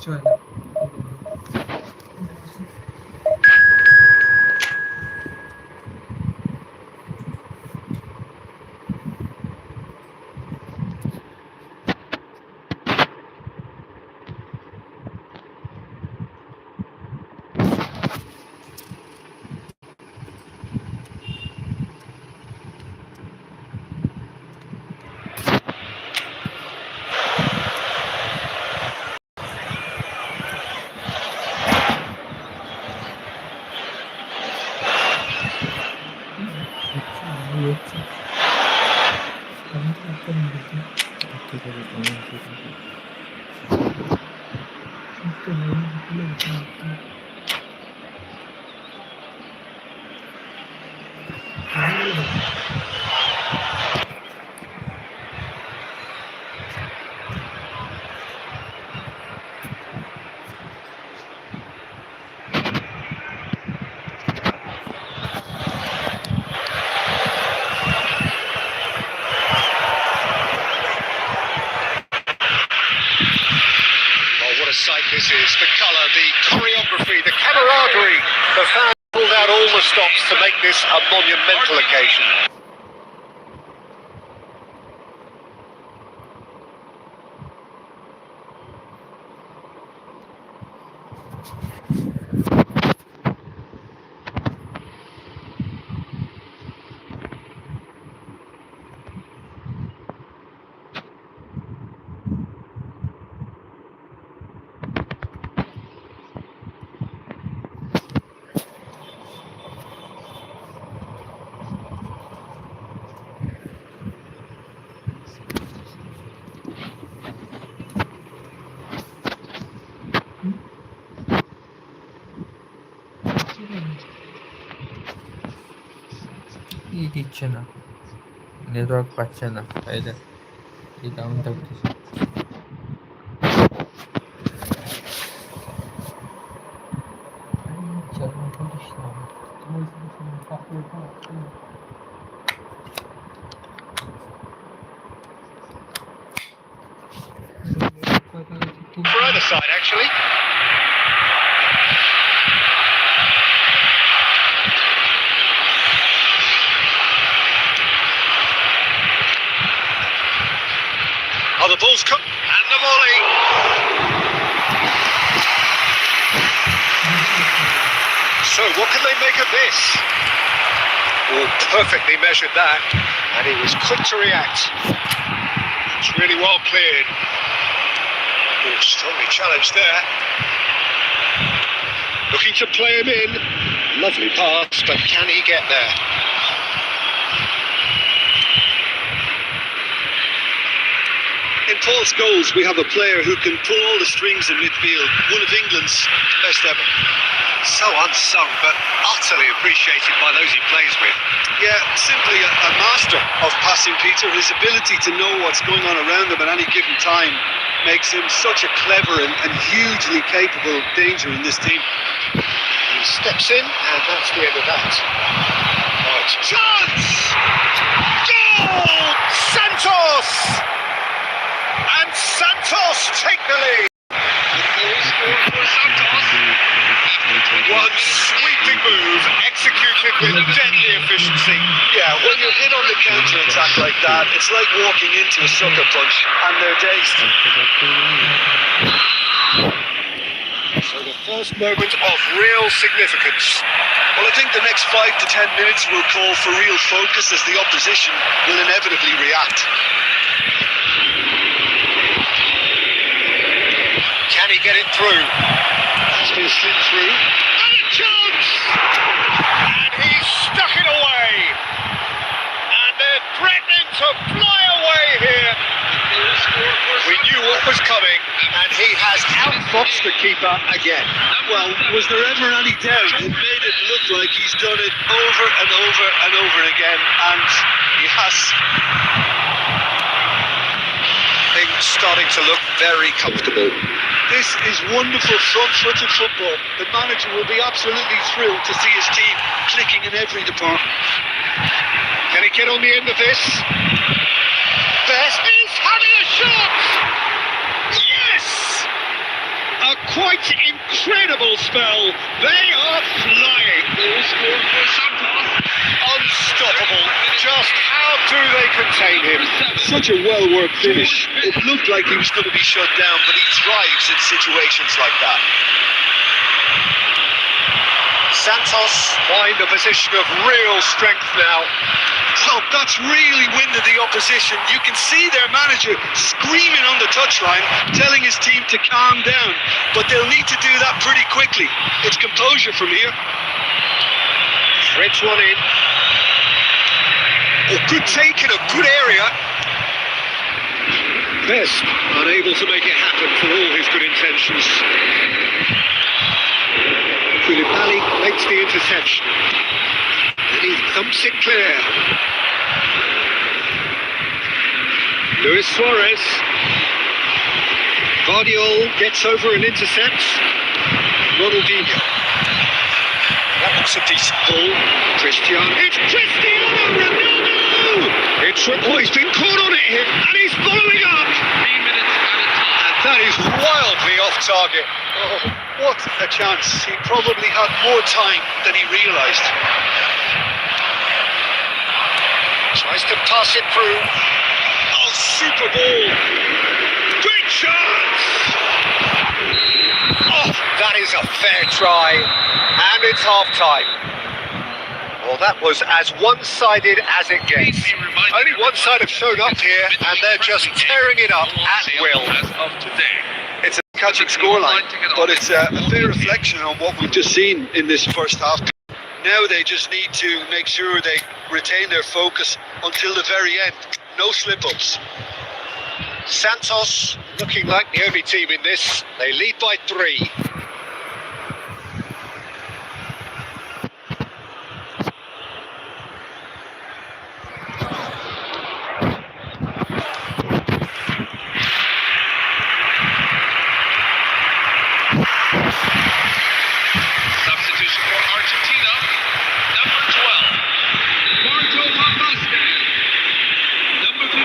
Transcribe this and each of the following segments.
Şöyle. What a sight this is. The colour, the choreography, the camaraderie. The fans pulled out all the stops to make this a monumental occasion. इच्छा ना network पाচ্ছে না তাইলে এই ডাউনটা উঠেছে For either side, actually. Oh, the ball's come and the volley. So, what can they make of this? Oh, perfectly measured that, and he was quick to react. It's really well cleared. Oh, strongly challenged there. Looking to play him in. Lovely pass, but can he get there? In Paul's goals, we have a player who can pull all the strings in midfield. One of England's best ever. So unsung, but utterly appreciated by those he plays with. Yeah, simply a master of passing, Peter. His ability to know what's going on around him at any given time makes him such a clever and hugely capable danger in this team. He steps in, and that's the end of that. Right, chance! Goal! Santos! And Santos take the lead. One sweeping move, executed with deadly efficiency. Yeah, when you're hit on the counter-attack like that, it's like walking into a sucker punch, and they're dazed. So the first moment of real significance. Well, I think the next 5 to 10 minutes will call for real focus as the opposition will inevitably react. Can he get it through? That's been slipped through. And a chance! And he's stuck it away. And they're threatening to fly away here. We knew what was coming, and he has outfoxed the keeper again. Well, was there ever any doubt? It made it look like he's done it over and over and over again, and he has. Things starting to look very comfortable. This is wonderful front-footed football. The manager will be absolutely thrilled to see his team clicking in every department. Can he get on the end of this? Best is having a shot! Yes! a quite incredible spell. They are flying. Unstoppable. Just how do they contain him? Such a well-worked finish. It looked like he was going to be shut down, but he thrives in situations like that. Santos find a position of real strength now. Well, that's really winded the opposition. You can see their manager screaming on the touchline, telling his team to calm down. But they'll need to do that pretty quickly. It's composure from here. Threads one in. Oh, good take in a good area. Best unable to make it happen for all his good intentions. Koulibaly makes the interception. And he thumps it clear. Luis Suarez. Guardiola gets over and intercepts. Ronaldinho. That looks a decent ball. Cristiano. It's Cristiano Ronaldo! He's been caught on it here, and he's following up. 3 minutes at a time. And that is wildly off target. Oh, what a chance. He probably had more time than he realised. Tries to pass it through. Oh, super ball. Great chance! Oh, that is a fair try. And it's half-time. Well, that was as one-sided as it gets. Only one side have shown up here, and they're just tearing it up at will. As of today. It's a catching scoreline, but it's a fair reflection on what we've just seen in this first half. Now they just need to make sure they retain their focus until the very end. No slip-ups. Santos looking like the only team in this. They lead by 3. Substitution for Argentina. Number 12. Marco Van Number 15.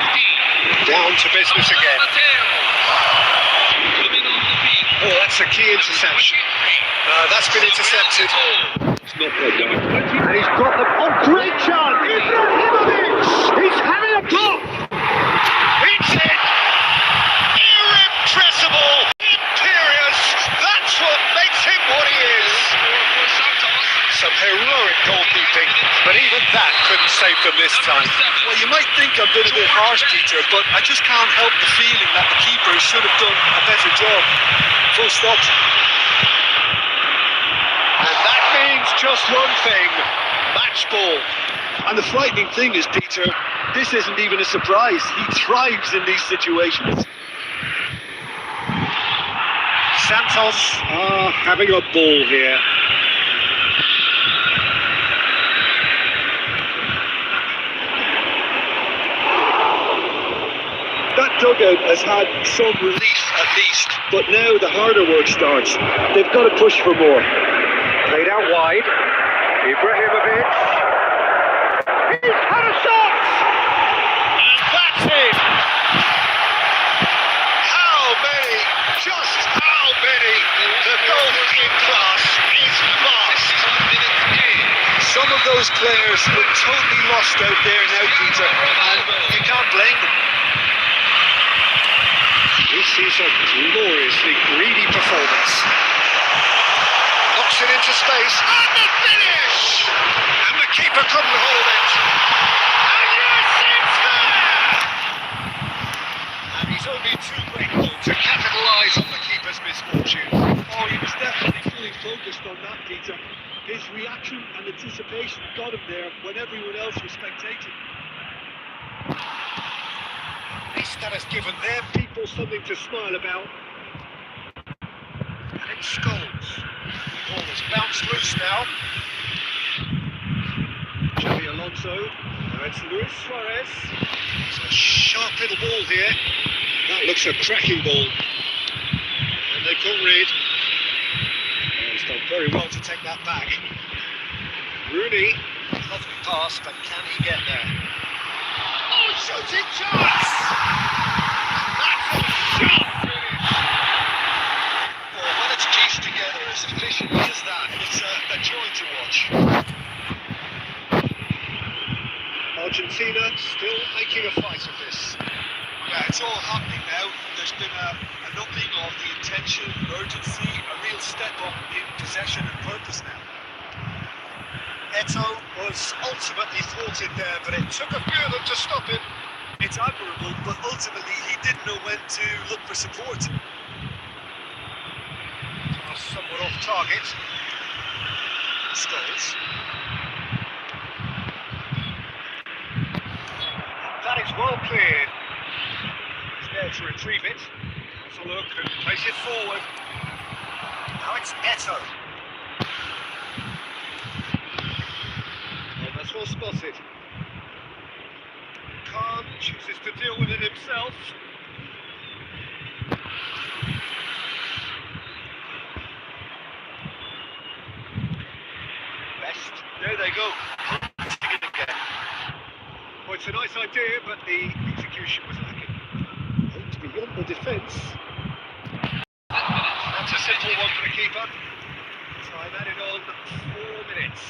Down to business again. Mateo. Coming off the field. Oh, that's a key interception. That's been intercepted. It's not well done. And he's got the... Oh, great chance! Ibrahimovic! He's having a pop! It's it! Irrepressible! Imperious! That's what makes him what he is! Some heroic goalkeeping, but even that couldn't save them this time. Well, you might think I'm being a bit harsh, Peter, but I just can't help the feeling that the keeper should have done a better job. Full stop. And that means just one thing, match ball. And the frightening thing is, Peter, this isn't even a surprise. He thrives in these situations. Santos are having a ball here. That dugout has had some relief at least, but now the harder work starts. They've got to push for more. Played out wide. Ibrahimovic. He's had a shot! And that's it! How many? Just how many? The goalkeeping class is vast. Some of those players look totally lost out there now, Peter, and you can't blame them. This is a gloriously greedy performance. Knocks it into space. And the finish! And the keeper couldn't hold it. And yes, it's there! And he's only too grateful to capitalise on the keeper's misfortune. Oh, he was definitely fully focused on that, Peter. His reaction and anticipation got him there when everyone else was spectating. At least that has given their people something to smile about. And it's Scholes. The ball has bounced loose now. Xabi Alonso. Now it's Luis Suarez. It's a sharp little ball here. That looks a cracking ball. And they've got rid. Oh, he's done very well to take that back. Rooney. Lovely pass, but can he get there? Oh, shooting chance! That's a shot finish! Oh, match. Argentina still making a fight of this. Yeah, it's all happening now. There's been an upping of the intention, urgency, a real step up in possession and purpose now. Eto was ultimately thwarted there, but it took a few of them to stop him. It's admirable, but ultimately he didn't know when to look for support. Somewhat off target. Scholes. That is well cleared. He's there to retrieve it. Let's have a look and place it forward. Now it's Eto. Oh, that's well spotted. Khan chooses to deal with it himself. Best. There they go. Well, it's a nice idea, but the execution was lacking. Looked beyond the defence. That's a simple one for the keeper. Time added on 4 minutes.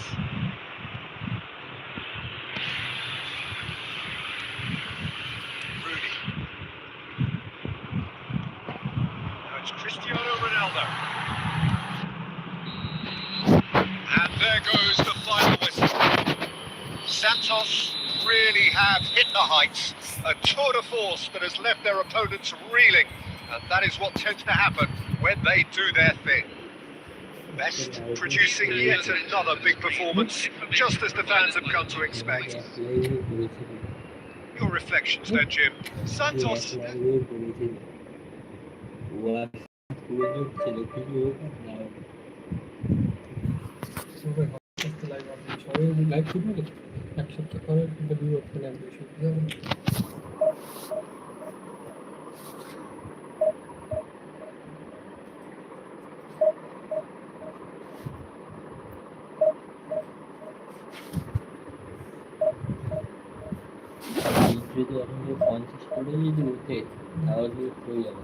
Rooney. Now it's Cristiano Ronaldo. And there goes the final whistle. Santos really have hit the heights. A tour de force that has left their opponents reeling. And that is what tends to happen when they do their thing. Best producing yet another big performance, just as the fans have come to expect. Your reflections then, Jim. Santos. যদি এখন 50 করে যদি উঠে তাহলে হয়ে যাবে।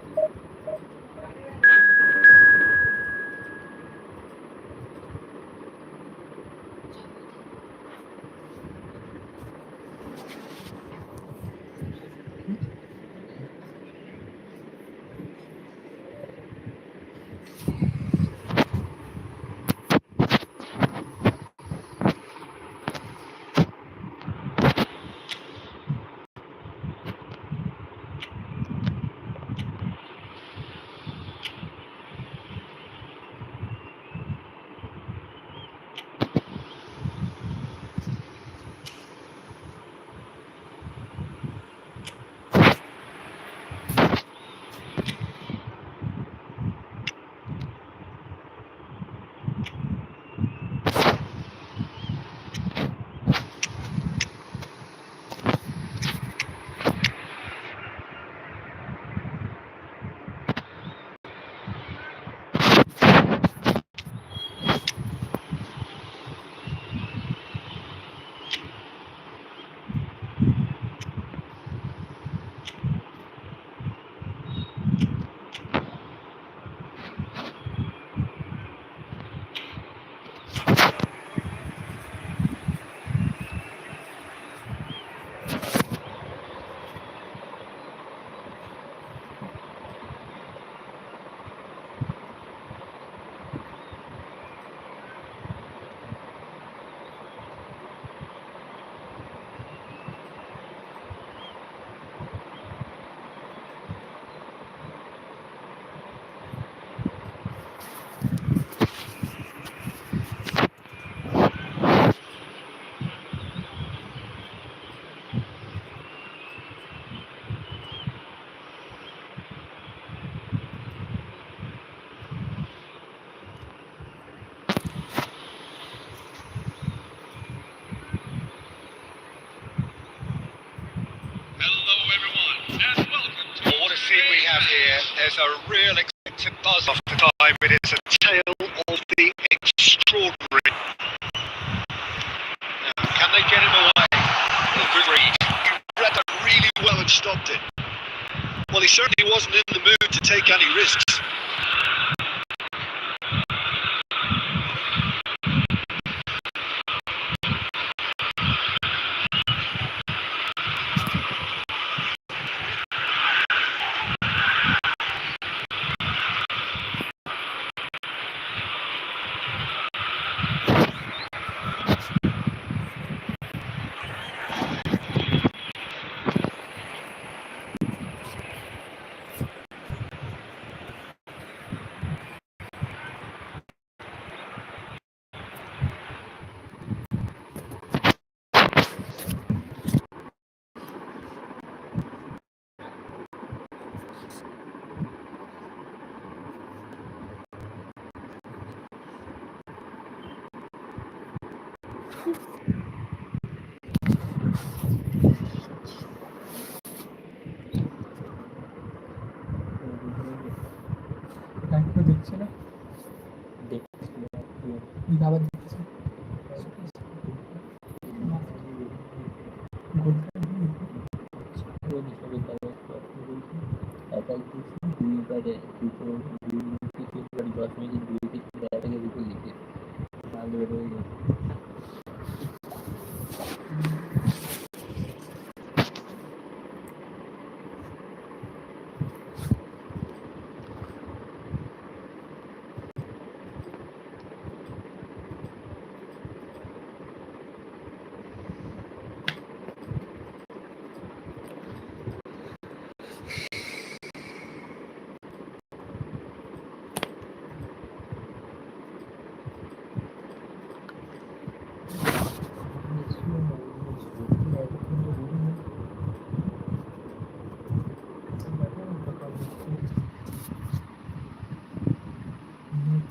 There's a real expectant buzz off the time. It is a tale of the extraordinary. Now, can they get him away? Well, good read. He read that really well and stopped it. Well, he certainly wasn't in the mood to take any risks. Doctor দেখছে না, আবার দেখছে দুইবারে দুটো 2 থেকে 3 বার 10 minute 2 থেকে 3 দুটো লিখে তাহলে হয়ে যাবে।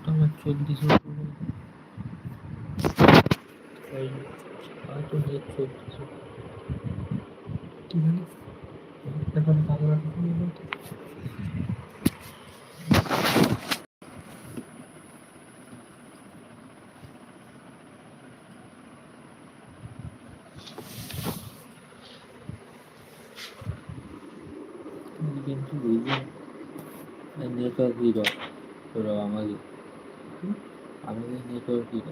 আমার চলতেছে হয়তো নেট চলতেছে। কি জানি এখন পাগল কিন্তু বুঝি নেটওয়ার্ক দিল তোরা আমাকে নেটওয়ার্ক দিল।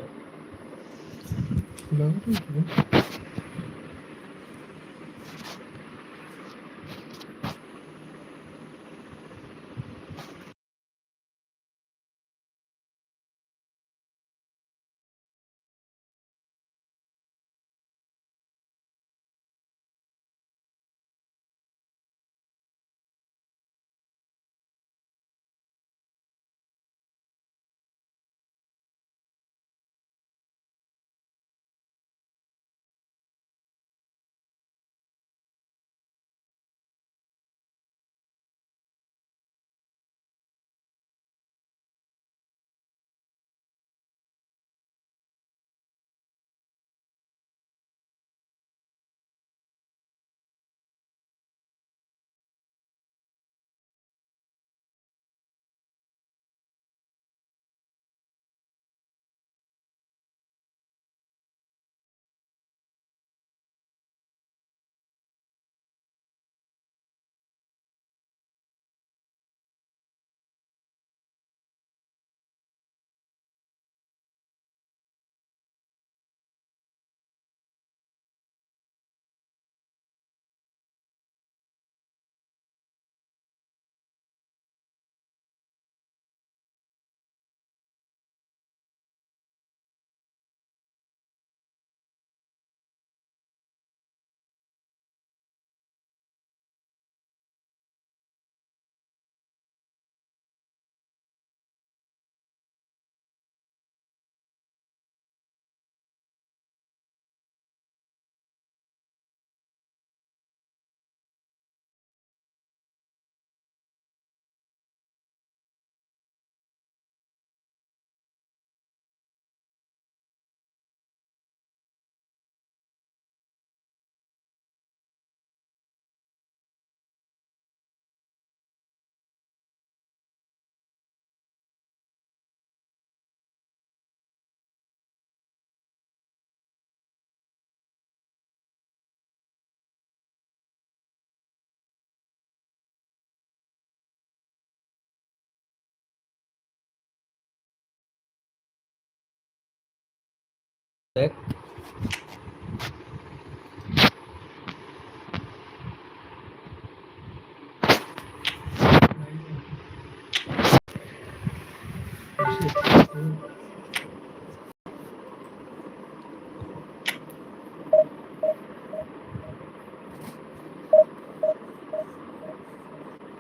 দেখ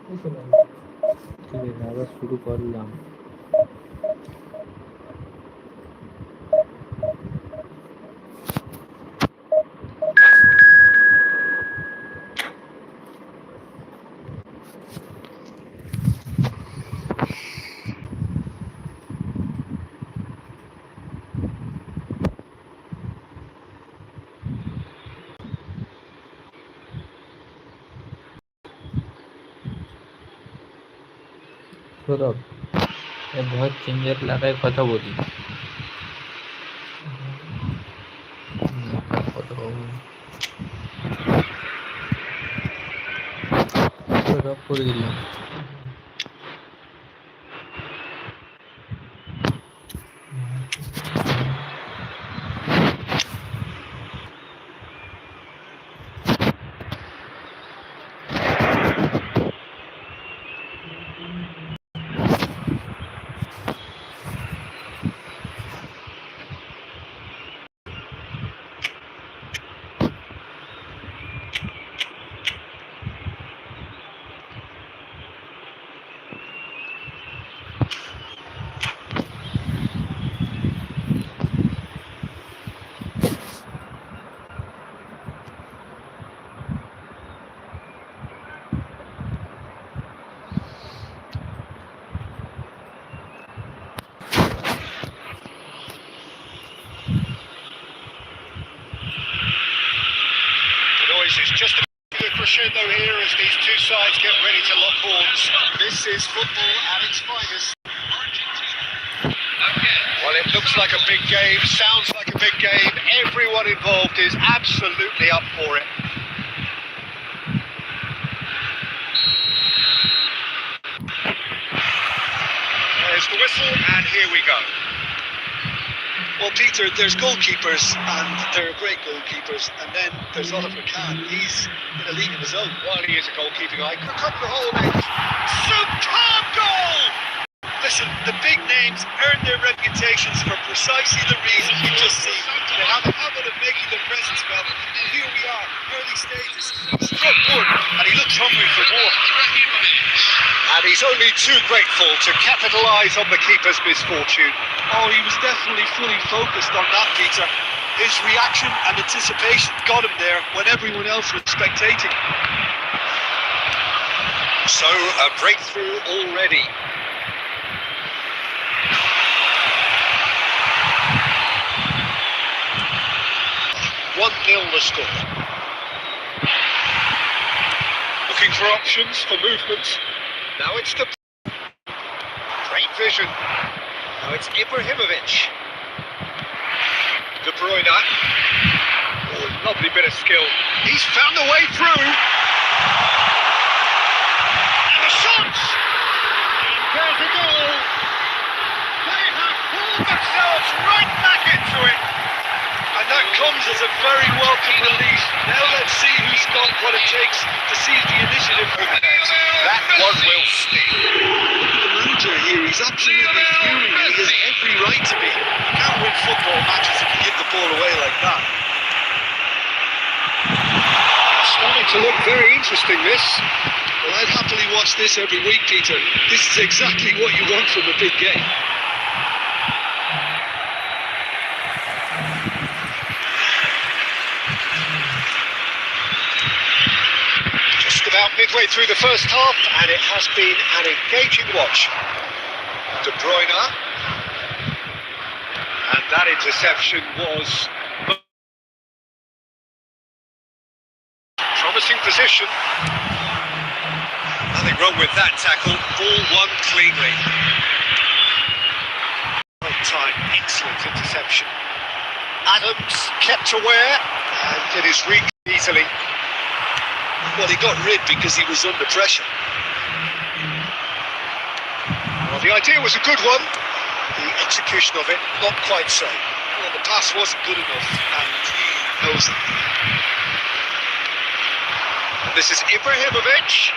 ঠিক আছে আবার শুরু করলাম। সৌরভ এ बहुत চেঞ্জের লাগায় কথা বলি কথা বলবো সৌরভ করে দিলাম The noise is just a crescendo here as these two sides get ready to lock horns. This is football at its finest. Well, it looks like a big game, sounds like a big game. Everyone involved is absolutely up for it. There's the whistle, and here we go. Well, Peter, there's goalkeepers, and they're great goalkeepers, and then there's Oliver Kahn. He's in a league of his own. Well, he is a goalkeeping icon. Cut the hole in. Superb goal! Listen, the big names earn their reputations for precisely the reason you just seen. They have a habit of making their presence felt. And here we are, early stages. He struck good, and he looks hungry for more. And he's only too grateful to capitalise on the keeper's misfortune. Oh, he was definitely fully focused on that, Peter. His reaction and anticipation got him there when everyone else was spectating. So, a breakthrough already. One-nil the score. Looking for options for movement. Now it's the great vision. Now it's Ibrahimovic. De Bruyne. Oh, lovely bit of skill. He's found a way through. And the shot! There's a goal. They have pulled themselves right back into it. And that comes as a very welcome relief. Now let's see who's got what it takes to seize the initiative. That one will sting. Look at the manager here, he's absolutely fuming, and he has every right to be. You can't win football matches if you give the ball away like that. It's starting to look very interesting, this. Well, I'd happily watch this every week, Peter. This is exactly what you want from a big game. About midway through the first half, and it has been an engaging watch. De Bruyne, and that interception was promising position. Nothing wrong with that tackle. Ball won cleanly. Well time, excellent interception. Adams kept aware, and it is reached easily. Well, he got rid because he was under pressure. Well, the idea was a good one. The execution of it, not quite so. Well, the pass wasn't good enough, and he knows it. This is Ibrahimovic.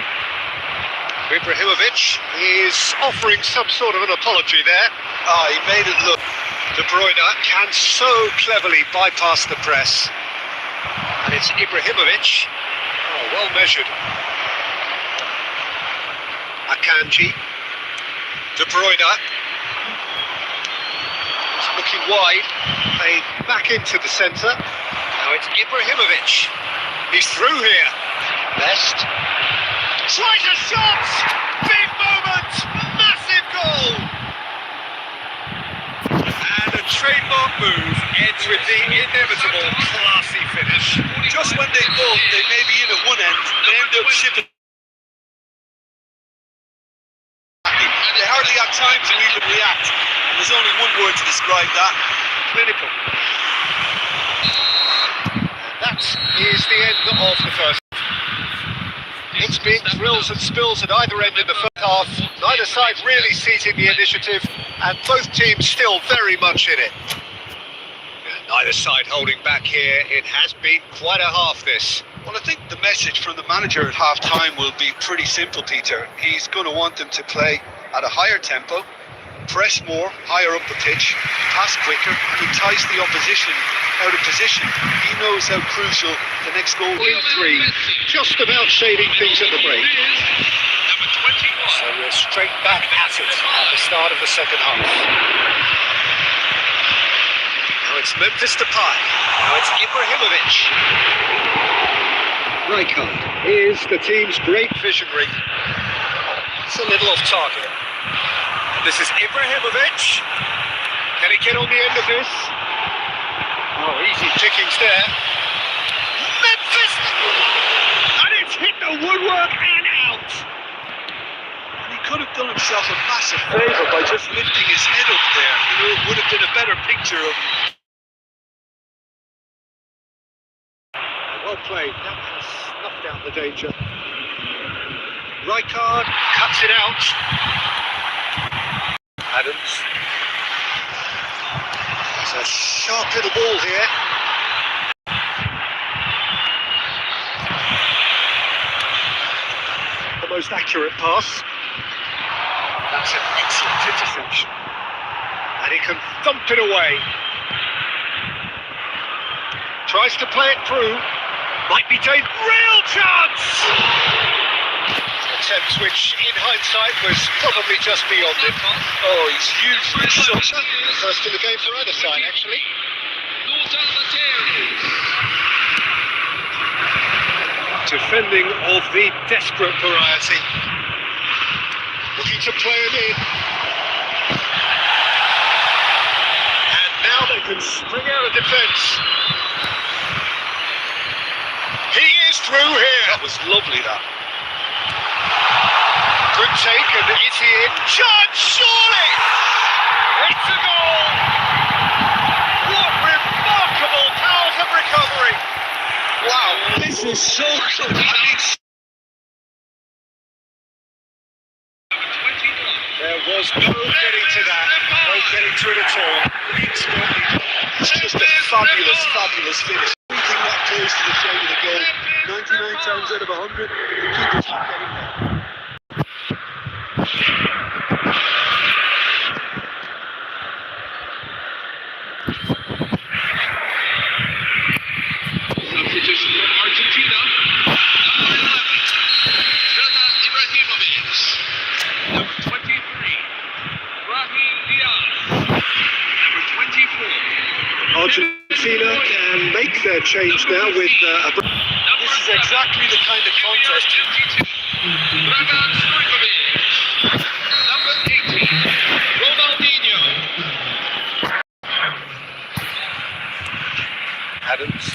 Ibrahimovic is offering some sort of an apology there. He made it look. De Bruyne can so cleverly bypass the press. And it's Ibrahimovic. Well measured. Akanji. De Bruyne. He's looking wide. Played back into the centre. Now it's Ibrahimovic. He's through here. Best. Tries a shot! Big moment! Massive goal! And a trademark move ends with the inevitable classy finish. Just when they thought they may be in at one end, they end up shipping. The describe that. Clinical. That is the end of the first. It's been thrills and spills at either end in the first half. Neither side really seizing the initiative, and both teams still very much in it. Neither side holding back here. It has been quite a half, this. Well, I think the message from the manager at half-time will be pretty simple, Peter. He's going to want them to play at a higher tempo, press more, higher up the pitch, pass quicker, and entice the opposition out of position. He knows how crucial the next goal In three, just about shading things at the break. Number 21. So we're straight back at it at the start of the second half. Now it's Memphis Depay. Now it's Ibrahimovic. Rijkaard is the team's great visionary. It's a little off target. This is Ibrahimovic. Can he get on the end of this? Oh, easy pickings there. Memphis! And it's hit the woodwork and out. And he could have done himself a massive favour by just lifting his head up there. You know, it would have been a better picture of... Well played. That has snuffed out the danger. Rijkaard cuts it out. Adams. It's a sharp little ball here. The most accurate pass. That's an excellent interception. And he can thump it away. Tries to play it through. Might be taken. Real chance! Attempt which, in hindsight, was probably just beyond him. Oh, he's huge for his son. The first in the game for either side, actually. Defending of the desperate variety. Looking to play him in. And now they can spring out of defence. He is through here. That was lovely, that. Good take, and is he in? Chance, surely! It's a goal! What remarkable powers of recovery! Wow, this is so good. I mean, There was no getting to that, no getting to it at all. it's just a fabulous, fabulous finish. Anything that close to the shade of the goal, 99 times out of 100, the keeper's not getting there. Substitution from Argentina. Number 11. Zlatan Ibrahimovic. Number 23. Brahim Diaz. Number 24. Argentina can make their change now with This is exactly the kind of contest. Dragan Stojkovic. Number 18. Ronaldinho. Adams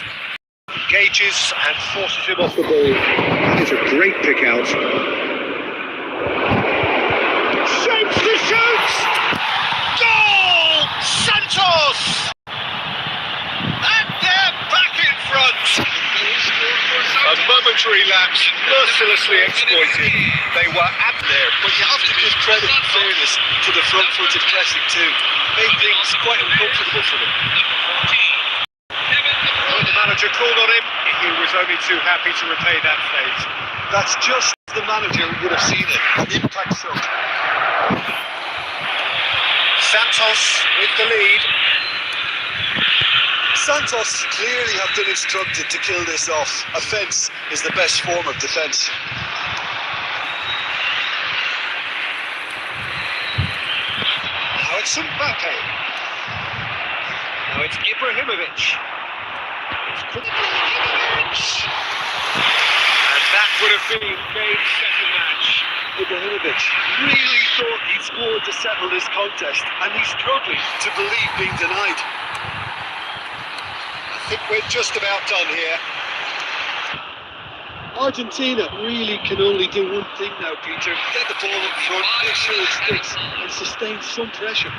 engages and forces him off the ball. That is a great pick out. Shapes the shoots! Goal! Santos! And they're back in front! A momentary lapse, mercilessly exploited. They were at there. But you have to give credit and fairness to the front-footed pressing too. Made things quite uncomfortable for them. When the manager called on him, he was only too happy to repay that fate. That's just the manager would have seen it. An impact shot. Santos with the lead. Santos clearly have been instructed to kill this off. Offence is the best form of defence. Now it's Mbappe. Now it's Ibrahimovic. It's Ibrahimovic. And that would have been game, set and match. Ibrahimovic really thought he scored to settle this contest, and he's struggling to believe being denied. I think we're just about done here. Argentina really can only do one thing now, Peter. Get the ball up front, make sure it sticks, and sustain some pressure.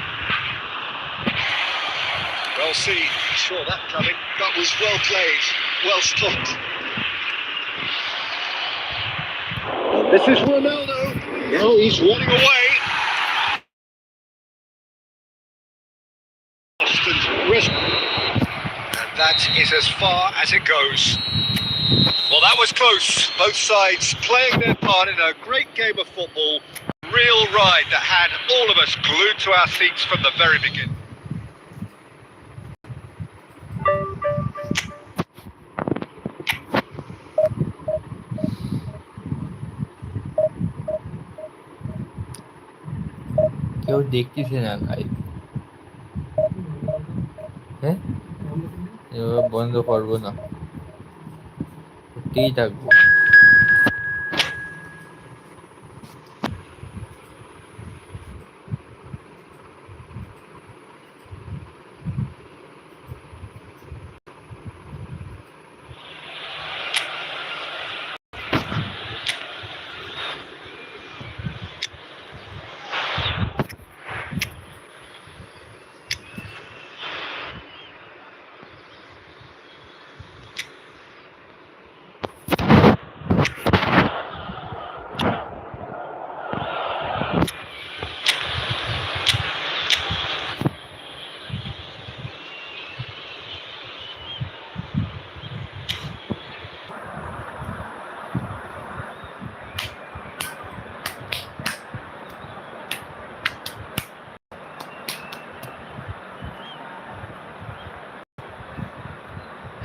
Well, see, saw that coming. That was well played, well stopped. This is Ronaldo. Oh, he's running away. And that is as far as it goes. Well, that was close. Both sides playing their part in a great game of football. Real ride that had all of us glued to our seats from the very beginning. কেউ দেখতেছে না live, হ্যাঁ এবার বন্ধ করবো না, করতেই থাকবো।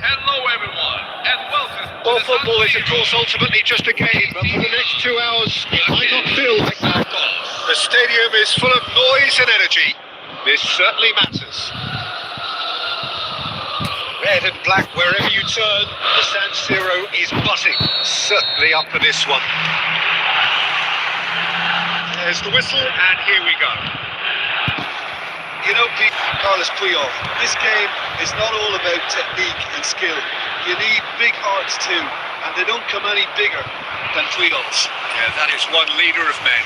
Hello everyone, and welcome. Well, football is of course ultimately just a game, but for the next 2 hours, it might not feel like that. The stadium is full of noise and energy. This certainly matters. Red and black wherever you turn, the San Siro is buzzing. Certainly up for this one. There's the whistle, and here we go. You know, Carlos Puyol, this game is not all about technique and skill. You need big hearts too, and they don't come any bigger than Puyol's. Yeah, that is one leader of men.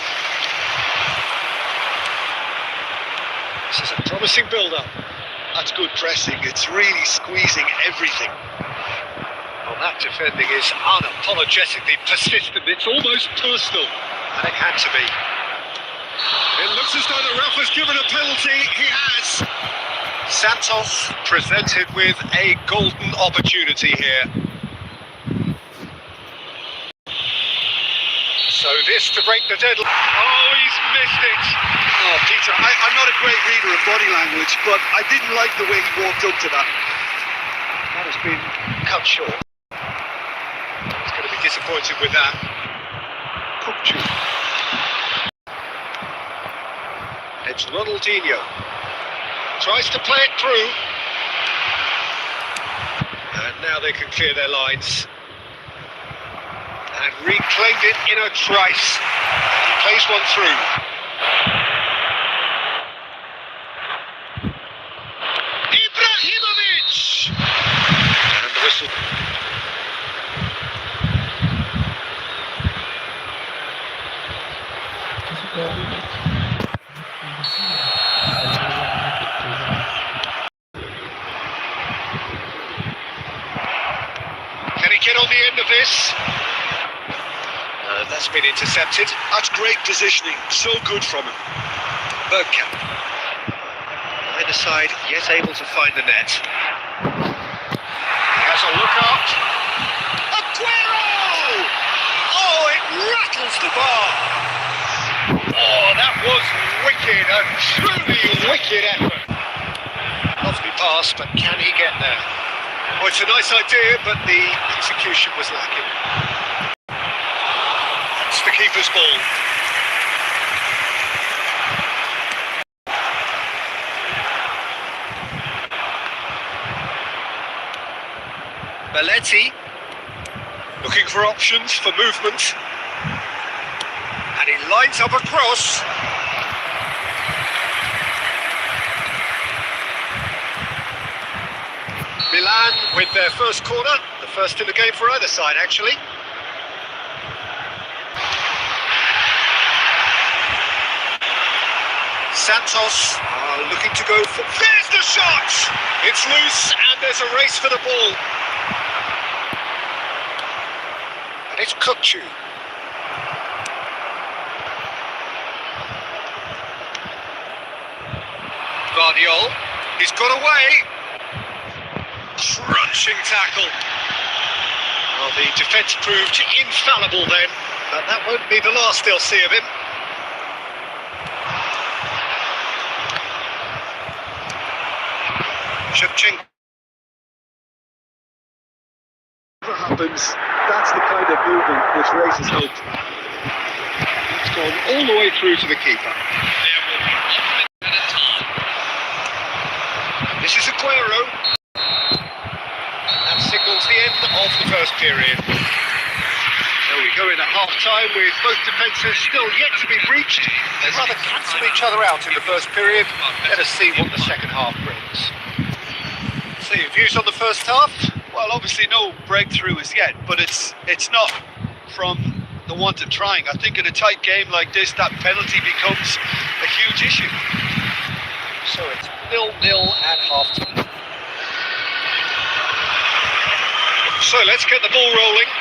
This is a promising build-up. That's good pressing. It's really squeezing everything. Well, that defending is unapologetically persistent. It's almost personal, and it had to be. It looks as though the ref has given a penalty. He has. Santos presented with a golden opportunity here. So this to break the deadline. Oh, he's missed it. Oh, Peter, I'm not a great reader of body language, but I didn't like the way he walked up to that. That has been cut short. He's going to be disappointed with that. Kupchu. It's Ronaldinho. Tries to play it through. And now they can clear their lines. And reclaimed it in a trice. He plays one through. Ibrahimovic! And the whistle. Can he get on the end of this? That's been intercepted. That's great positioning. So good from him. Bergkamp. Either side, yet able to find the net. He has a look up. Aguero! Oh, it rattles the bar. Oh, that was wicked, a truly wicked effort. Lovely pass, but can he get there? Oh, it's a nice idea, but the execution was lacking. That's the keeper's ball. Belletti, looking for options for movement. And he lines up a cross. Milan with their first corner, the first in the game for either side actually. Santos are Looking to go for... There's the shot! It's loose and there's a race for the ball. And it's Kukçu. Guardiol. He's got away. Crunching tackle. Well, the defence proved infallible then, but that won't be the last they'll see of him. Shevchenko. Whatever happens, that's the kind of movement which raises hope. It's gone all the way through to the keeper. This is Aguero. And that signals the end of the first period. So we go in at half-time with both defences still yet to be breached. They rather cancel each other out in the first period. Let us see what the second half brings. So your views on the first half? Well, obviously no breakthrough as yet, but it's not from the want of trying. I think in a tight game like this, that penalty becomes a huge issue. So it's 0-0 at half-time. So let's get the ball rolling.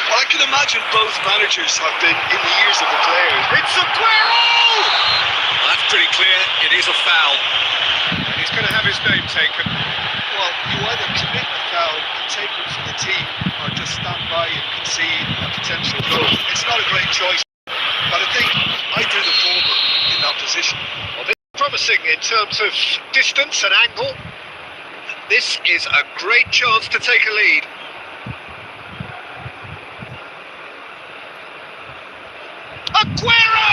Well, I can imagine both managers have been in the ears of the players. It's Aguero! Well, that's pretty clear. It is a foul. And he's going to have his name taken. Well, you either commit a foul and take it for the team, or just stand by and concede a potential goal. It's not a great choice, but I think I do the former in that position. Well, this is promising in terms of distance and angle. This is a great chance to take a lead. Aguero!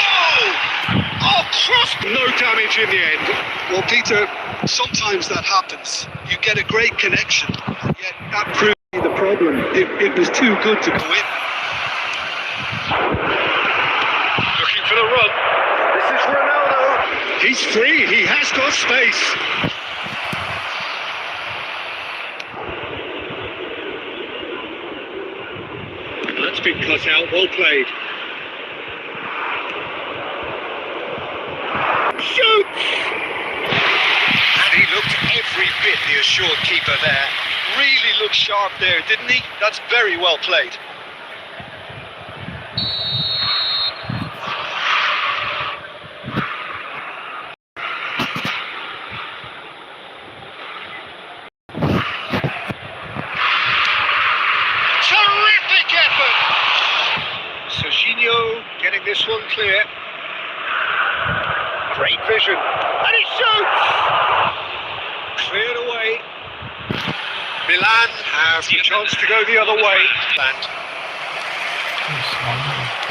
Oh, cross! No damage in the end. Well, Peter, sometimes that happens. You get a great connection, and yet that proved to be the problem. It was too good to go in. Looking for the run. This is Ronaldo. He's free. He has got space. That's been cut out. Well played. Shoots! And he looked every bit the assured keeper there. Really looked sharp there, didn't he? That's very well played. Terrific effort! Serginho getting this one clear. Great vision. And he shoots! Cleared away. Milan have the chance to go the other way.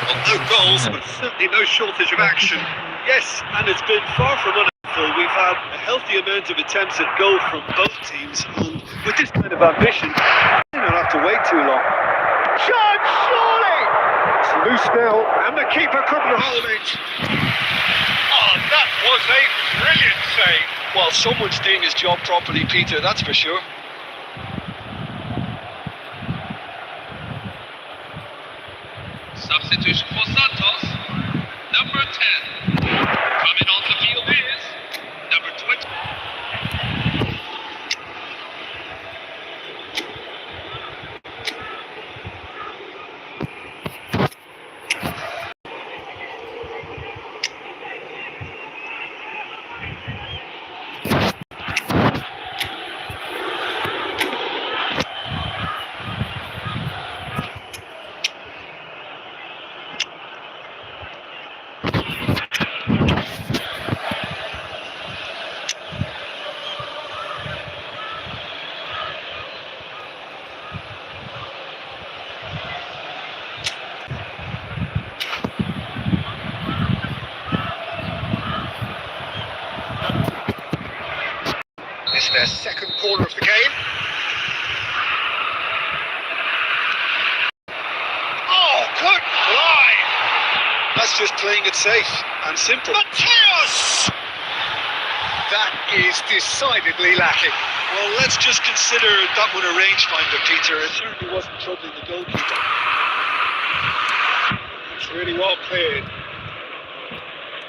Well, no goals, but certainly no shortage of action. Yes, and it's been far from uneventful. We've had a healthy amount of attempts at goal from both teams, and with this kind of ambition, you don't have to wait too long. Chance, surely! It's loose now, and the keeper couldn't hold it. Oh, that was a brilliant save. Well, someone's doing his job properly, Peter, that's for sure. Substitution for Santos, number 10. Coming on the field is number 20. It's their second corner of the game. Oh, good fly! That's just playing it safe and simple. Mateus! That is decidedly lacking. Well, let's just consider that one a rangefinder, Peter. It certainly wasn't troubling the goalkeeper. It's really well cleared.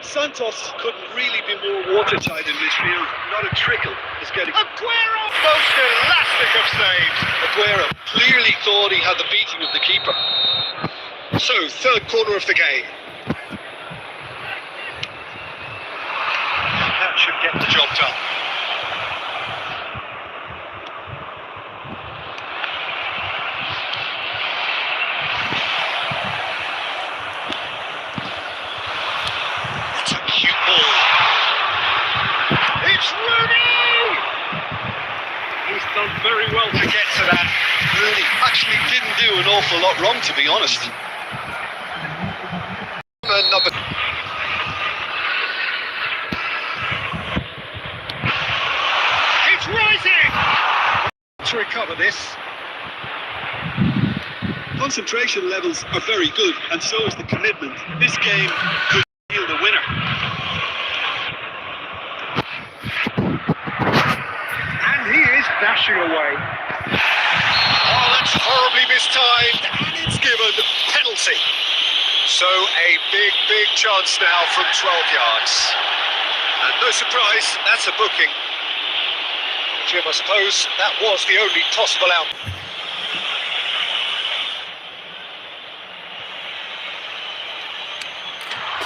Santos couldn't really be more watertight in midfield. Not a trickle is getting. Aguero, most elastic of saves. Aguero clearly thought he had the beating of the keeper. So, third quarter of the game. That should get the job done. It's a cute ball. It's Rooney! He's done very well to get to that. Rooney actually didn't do an awful lot wrong, to be honest. Number. It's rising! To recover this. Concentration levels are very good, and so is the commitment. This game could yield a winner. And he is dashing away. Oh, that's horribly mistimed, and it's given penalty. So a big chance now from 12 yards. And no surprise, that's a booking. Jim, I suppose that was the only possible outcome.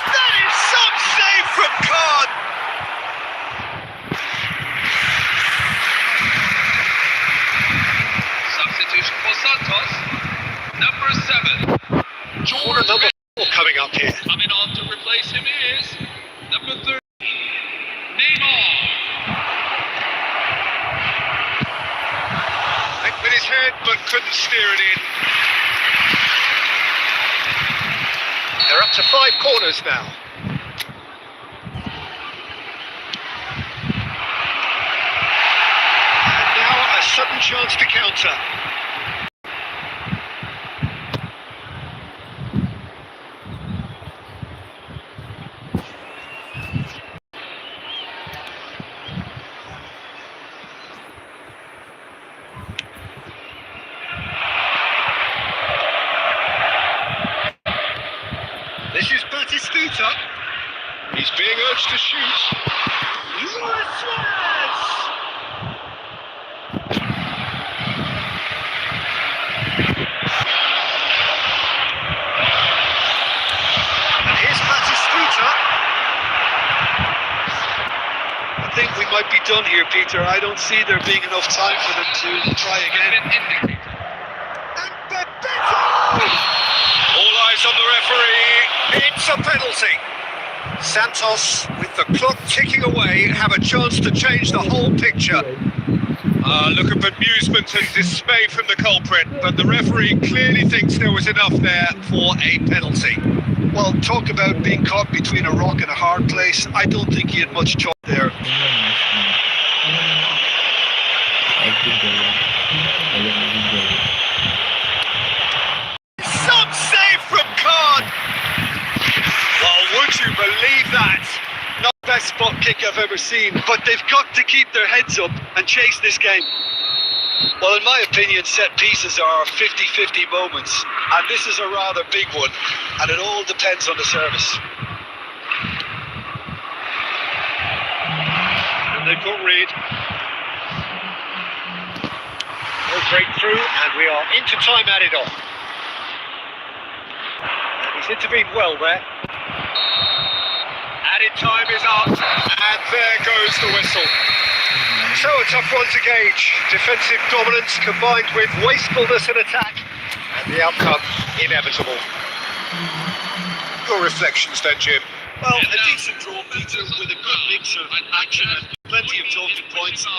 That is some save from Khan. Substitution for Santos. Number 7. Corner number 4 coming up here. Coming on to replace him is number 30. Neymar. Went with his head, but couldn't steer it in. They're up to 5 corners now. And now a sudden chance to counter. This is Batistuta. He's being urged to shoot. Luis Suarez! And here's Batistuta. I think we might be done here, Peter. I don't see there being enough time for them to try again. And Bebeto! All eyes on the referee. It's a penalty. Santos, with the clock ticking away, have a chance to change the whole picture. Look of amusement and dismay from the culprit, but the referee clearly thinks there was enough there for a penalty. Well, talk about being caught between a rock and a hard place. I don't think he had much choice there. Some save from Khan. Well, would you believe that? Not the best spot kick I've ever seen, but they've got to keep their heads up and chase this game. Well, in my opinion, set pieces are 50-50 moments, and this is a rather big one, and it all depends on the service. And they've got Reed. No breakthrough, and we are into time added on. And he's intervened well there. Added time is up, and there goes the whistle. So a tough one to gauge. Defensive dominance combined with wastefulness in attack, and the outcome inevitable. Your reflections then, Jim? Well, a decent draw, Peter, with a good mix of action and plenty of talking points. And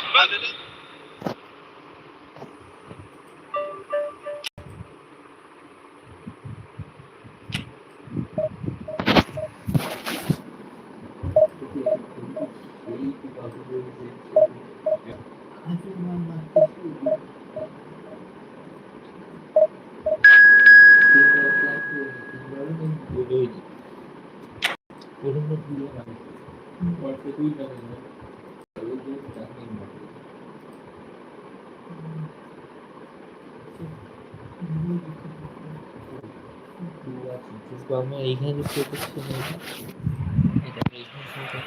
এইখানে Kaybettim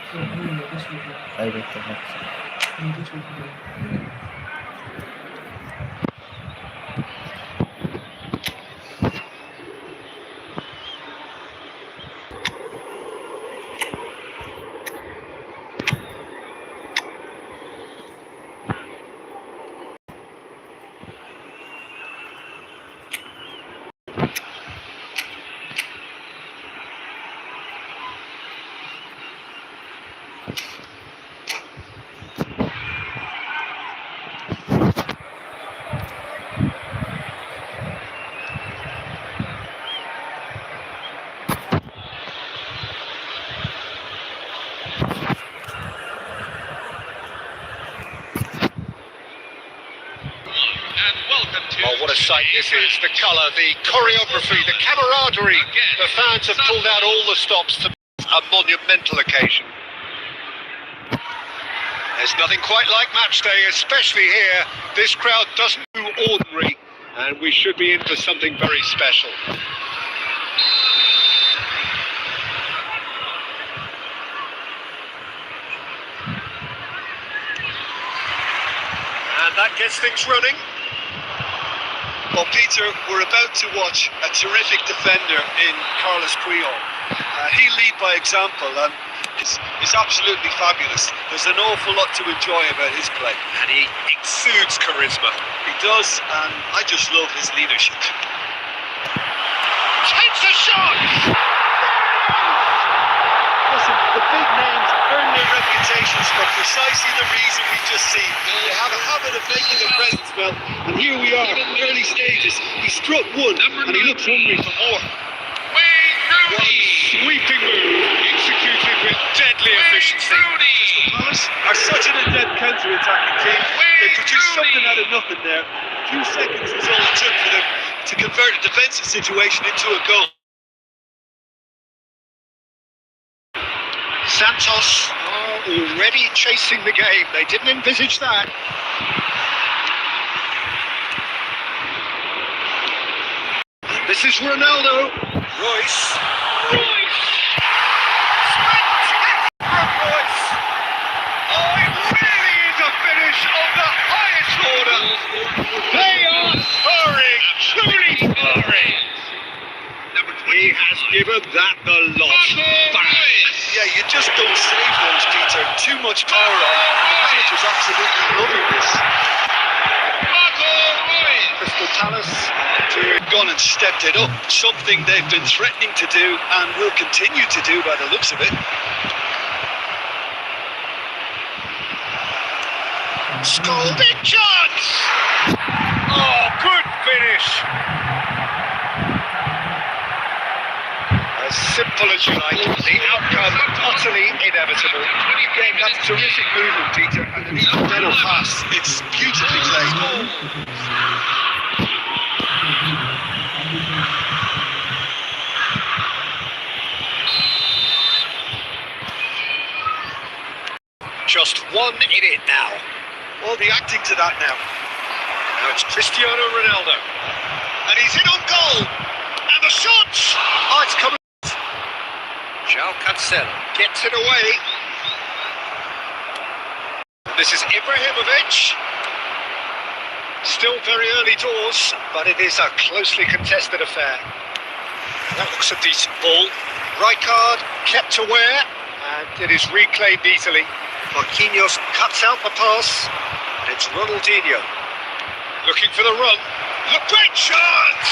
maçı. And welcome to Oh, what a sight this is. The colour, the choreography, the camaraderie. The fans have pulled out all the stops to a monumental occasion. There's nothing quite like match day, especially here. This crowd doesn't do ordinary, and we should be in for something very special. And that gets things running. Well, Peter, we're about to watch a terrific defender in Carlos Puyol. He'll lead by example, and it's absolutely fabulous. There's an awful lot to enjoy about his play. And he exudes charisma. He does, and I just love his leadership. Takes a shot! Listen, the big names earn their reputations for precisely the reason we've just seen. They have a habit of making a presence felt, and here we are, early stages. He struck one, and he looks hungry for more. One sweeping move, executed with deadly efficiency. Crystal Palace are such an adept counter-attacking team. They produced something out of nothing there. A few seconds is all it took for them to convert a defensive situation into a goal. Santos are already chasing the game. They didn't envisage that. This is Ronaldo. Royce. Royce! Spectacular from Royce! Oh, it really is a finish of the highest order. They are purring, truly purring. He has given that the lot back. Yeah, you just don't save those, Peter. Too much power on. The manager's absolutely loving this. Crystal Palace Gone and stepped it up. Something they've been threatening to do and will continue to do by the looks of it. Scalding chance! Oh, good finish! As simple as you like, the outcome utterly inevitable. Again, that's terrific movement, Peter, and an even better pass. It's beautifully played. Just 1 in it now. Well, the acting to that now. Now it's Cristiano Ronaldo. And he's in on goal. And the shot! Oh, it's coming. João Cancelo gets it away. This is Ibrahimovic. Still very early doors, but it is a closely contested affair. That looks a decent ball. Rijkaard kept aware, and it is reclaimed easily. Marquinhos cuts out the pass, and it's Ronaldinho looking for the run. The great chance!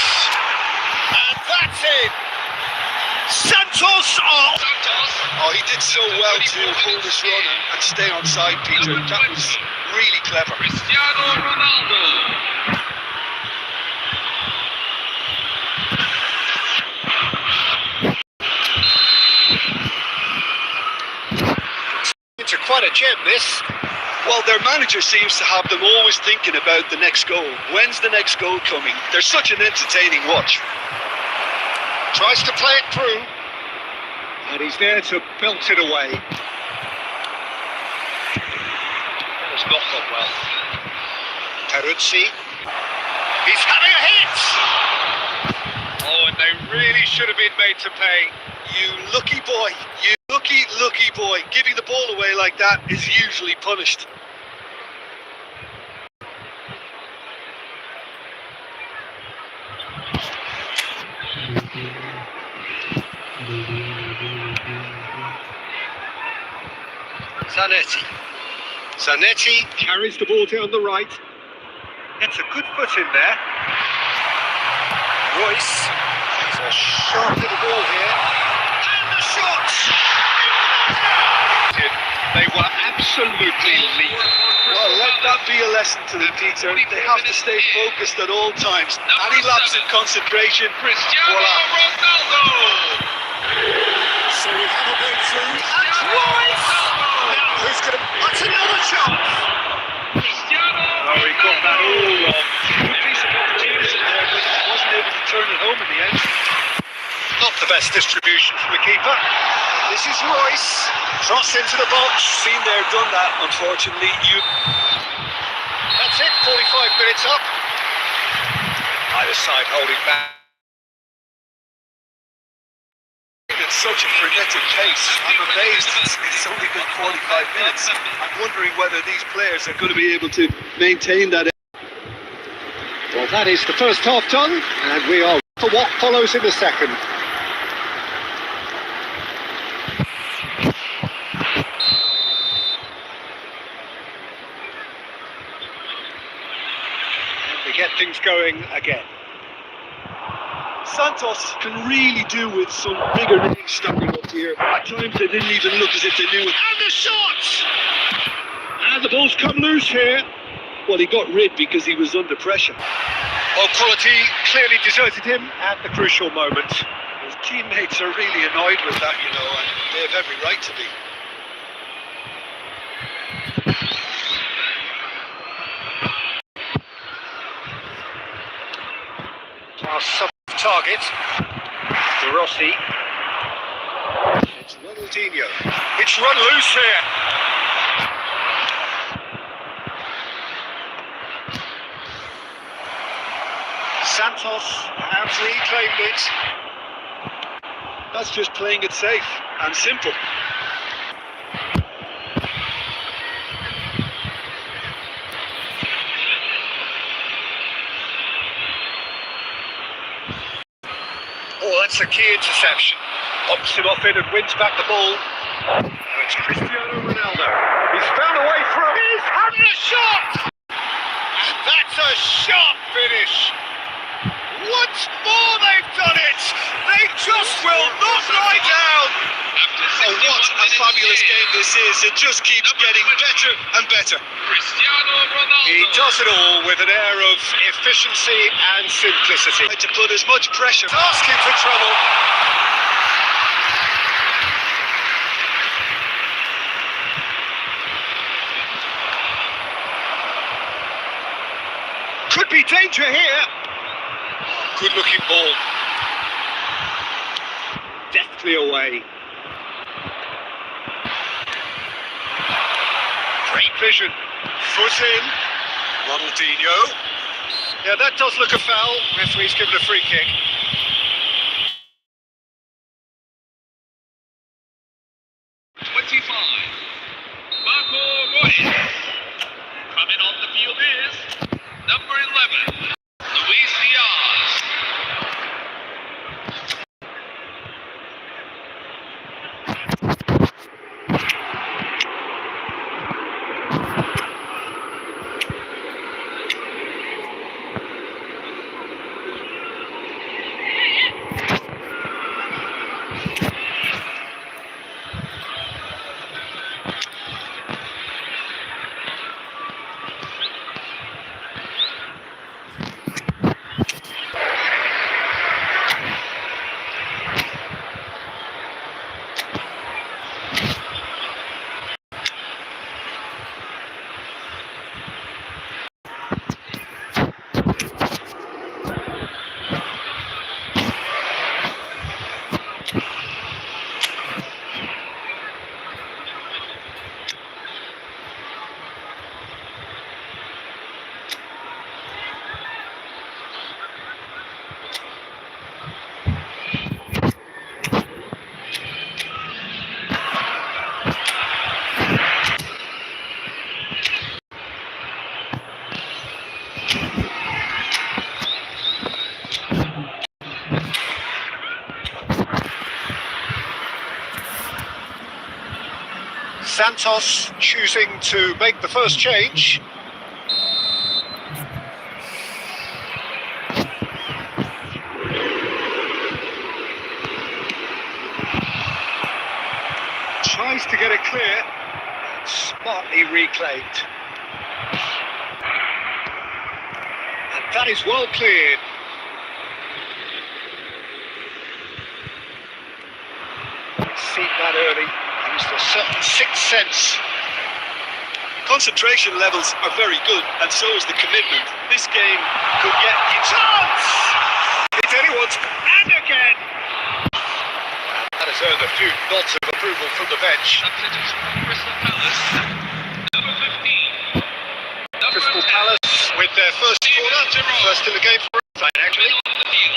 And that's it! Santos! Oh, he did so well to hold his run and stay on side, Peter. That was really clever. Cristiano Ronaldo. It's quite a gem, this. Well, their manager seems to have them always thinking about the next goal. When's the next goal coming? They're such an entertaining watch. Tries to play it through. And he's there to belt it away. That has not gone well. Peruzzi. He's having a hit! Oh, and they really should have been made to pay. You lucky boy. You Lucky boy. Giving the ball away like that is usually punished. Zanetti carries the ball down the right. Gets a good foot in there. Royce. It's a sharp little ball here. And the shot! They were absolutely lethal. Well, let that be a lesson to them, Peter. They have to stay focused at all times. Any lapse in concentration, Cristiano voila. Ronaldo. So we have a breakthrough. And Royce! Now, who's going to... That's another chance! Cristiano Oh, he got that all Ronaldo. wrong. Good piece of opportunity there, but wasn't able to turn it home in the end. Not the best distribution from the keeper. This is Royce. Cross into the box. Seen there, done that, unfortunately. That's it, 45 minutes up. Either side holding back. It's such a frenetic pace. I'm amazed it's only been 45 minutes. I'm wondering whether these players are going to be able to maintain that. Well, that is the first half done, and we are for what follows in the second. And we get things going again. Santos can really do with some bigger names standing up here. At times they didn't even look as if they knew it. And the shot! And the ball's come loose here. Well, he got rid because he was under pressure. Well, quality clearly deserted him at the crucial moment. His teammates are really annoyed with that, you know, and they have every right to be. Target. De Rossi. It's Ronaldinho. It's run loose here. Santos has reclaimed it. That's just playing it safe and simple. Oh, that's a key interception. Pops him off in and wins back the ball. Now it's Cristiano Ronaldo. He's found a way through. He's having a shot! And that's a sharp finish. Once more they've done it. They just will not lie down. Oh, what a fabulous game this is. It just keeps getting better and better. Cristiano Ronaldo. He does it all with an air of efficiency and simplicity. To put as much pressure, asking for trouble. Could be danger here. Good looking ball. Deftly away. Great vision. Foot in. Ronaldinho. Yeah, that does look a foul. Referee's given a free kick. Marco Royce. Coming on the field is number 11, Luis Diaz. Santos choosing to make the first change. Tries to get it clear. Smartly reclaimed. And that is well cleared. Seen that early. Used a certain sixth sense. Concentration levels are very good, and so is the commitment. This game could get a chance! It's anyone's, and again! That has earned a few nods of approval from the bench. Substitutes from Crystal Palace. Number 15. Number Crystal 10. Palace with their first corner. First in the game for Inside, actually. On the field.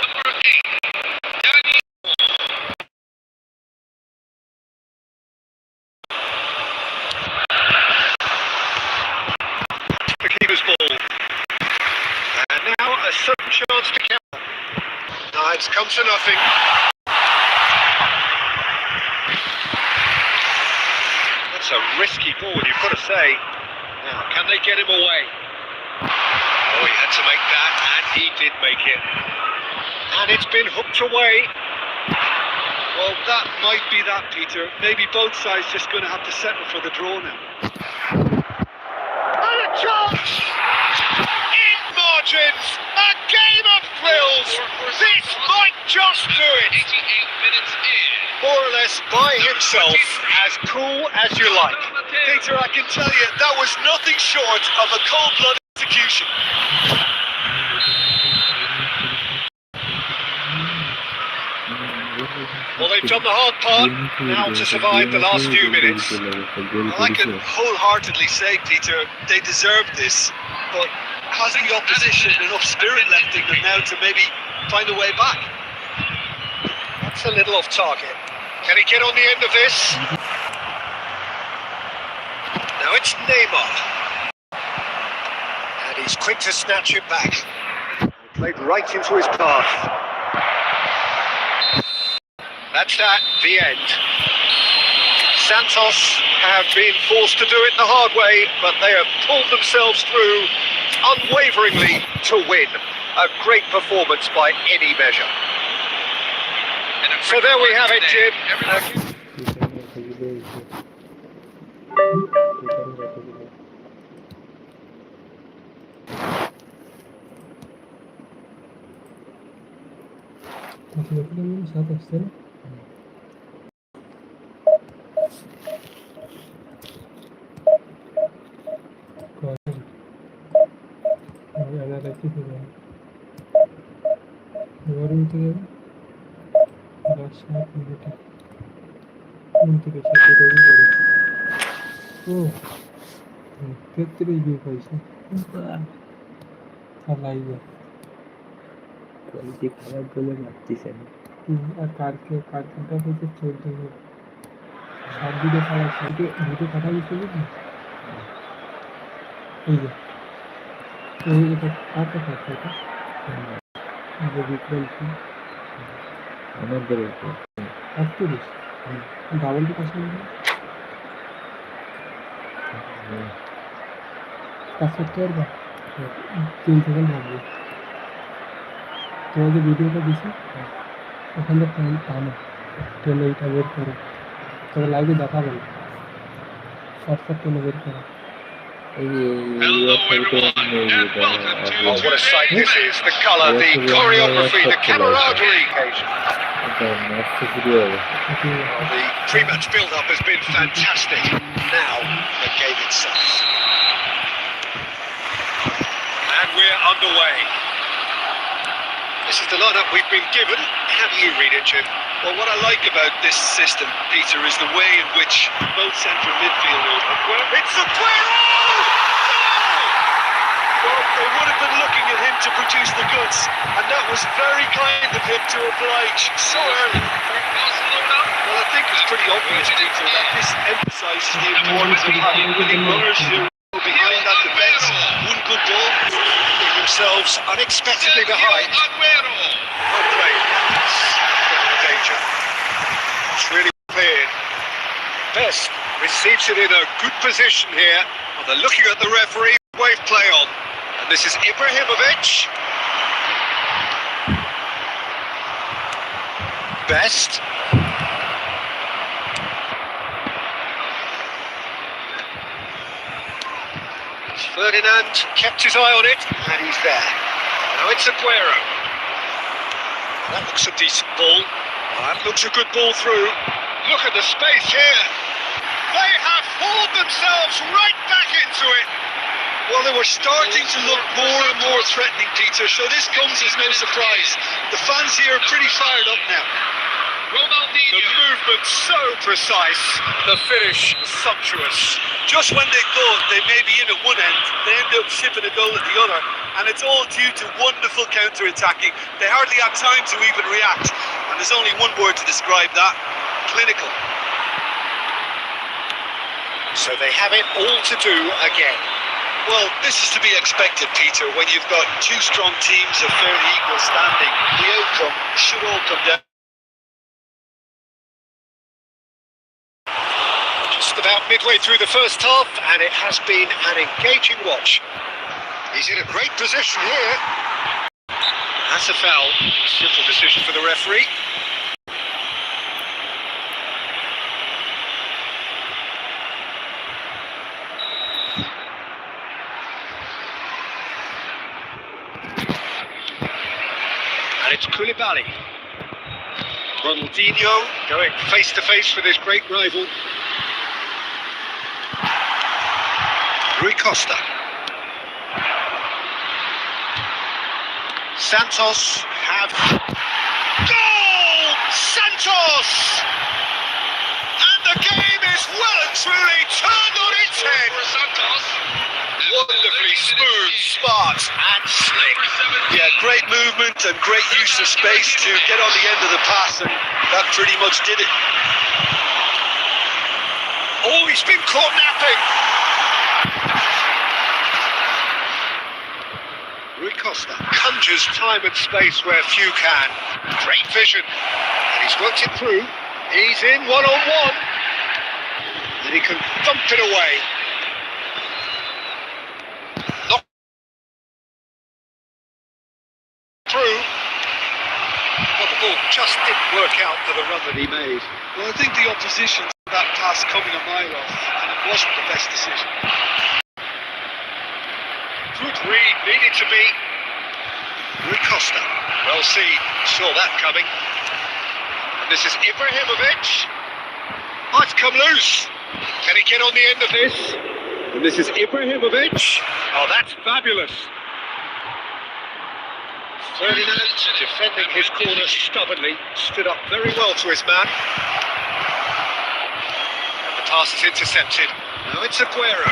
Number 8. Danny. The keeper's ball. And now a certain chance to counter. No, it's come to nothing. That's a risky ball, you've got to say. Now, can they get him away? Oh, he had to make that, and he did make it. And it's been hooked away. Well, that might be that, Peter. Maybe both sides just going to have to settle for the draw now. And a chance! In margins! A game of thrills! This might just do it! 88 minutes in. More or less by himself, as cool as you like. Peter, I can tell you, that was nothing short of a cold-blooded execution. Well, they've done the hard part, now to survive the last few minutes. Well, I can wholeheartedly say, Peter, they deserved this, but has the opposition enough spirit left in them now to maybe find a way back? That's a little off target. Can he get on the end of this? Now it's Neymar. And he's quick to snatch it back. Played right into his path. That's that, the end. Santos have been forced to do it the hard way, but they have pulled themselves through unwaveringly to win. A great performance by any measure. So there we have it, Jim. Quality খারাপ বলে মারতেছে না। আর কারখানটা হচ্ছে চলতে হবে সব দিকে খারাপ দুটো কথা বুঝতে বুঝলি এই যে এটা কার কথা এটা যে বিক্রম সিং আমাদের 38 ডাবলটি কথা বলি কাজ করতে পারবা 3 সেকেন্ড লাগবে তোমাদের ভিডিওটা দিছি ওখানে টানো টেনে এইটা বের করো তবে লাইভে দেখাবো না শর্টকাট টেনে বের করো Hello everyone, and welcome to Oh, what a sight this is. The colour, the choreography, the camaraderie. Video Well, the pre-match build-up has been fantastic. Now, the game itself. And we're underway. This is the lineup we've been given. How do you read it, Jim? Well, what I like about this system, Peter, is the way in which both central midfielders... It's Aguero! Well, they would have been looking at him to produce the goods, and that was very kind of him to oblige so early. Barcelona. Well, I think it's pretty obvious, Peter, that this emphasises the importance of having winning runners who go behind that defence. One good ball, Themselves unexpectedly behind. Aguero. Well played. Danger. It's really cleared. Best receives it in a good position here. Well, they're looking at the referee. Wave play on. And this is Ibrahimovic. Best. Ferdinand kept his eye on it, and he's there. Now it's Aguero. That looks a decent ball. That looks a good ball through. Look at the space here. They have hauled themselves right back into it. Well, they were starting to look more and more threatening, Peter, so this comes as no surprise. The fans here are pretty fired up now. The movement so precise, the finish sumptuous. Just when they thought they may be in at one end, they end up shipping a goal at the other, and it's all due to wonderful counter-attacking. They hardly had time to even react, and there's only one word to describe that: clinical. So they have it all to do again. Well, this is to be expected, Peter, when you've got two strong teams of fairly equal standing. The outcome should all come down. Just about midway through the first half, and it has been an engaging watch. He's in a great position here. That's a foul. Simple decision for the referee. And it's Koulibaly. Ronaldinho going face to face with his great rival. Rui Costa. Santos have... Goal! Santos! And the game is well and truly turned on its head. Wonderfully smooth, smart and slick. Yeah, great movement and great use of space to get on the end of the pass, and that pretty much did it. Oh, he's been caught napping. Rui Costa conjures time and space where few can. Great vision. And he's worked it through. He's in one-on-one. And he can thump it away. Knock through. But the ball just didn't work out for the run that he made. Well, I think the opposition to that pass coming a mile off, and it wasn't the best decision. Good read, needed to be. Rui Costa, well seen, saw that coming. And this is Ibrahimovic. Oh, it's come loose. Can he get on the end of this? And this is Ibrahimovic. Oh, that's fabulous. Ferdinand defending his corner stubbornly, stood up very well to his man. And the pass is intercepted. Now it's Aguero.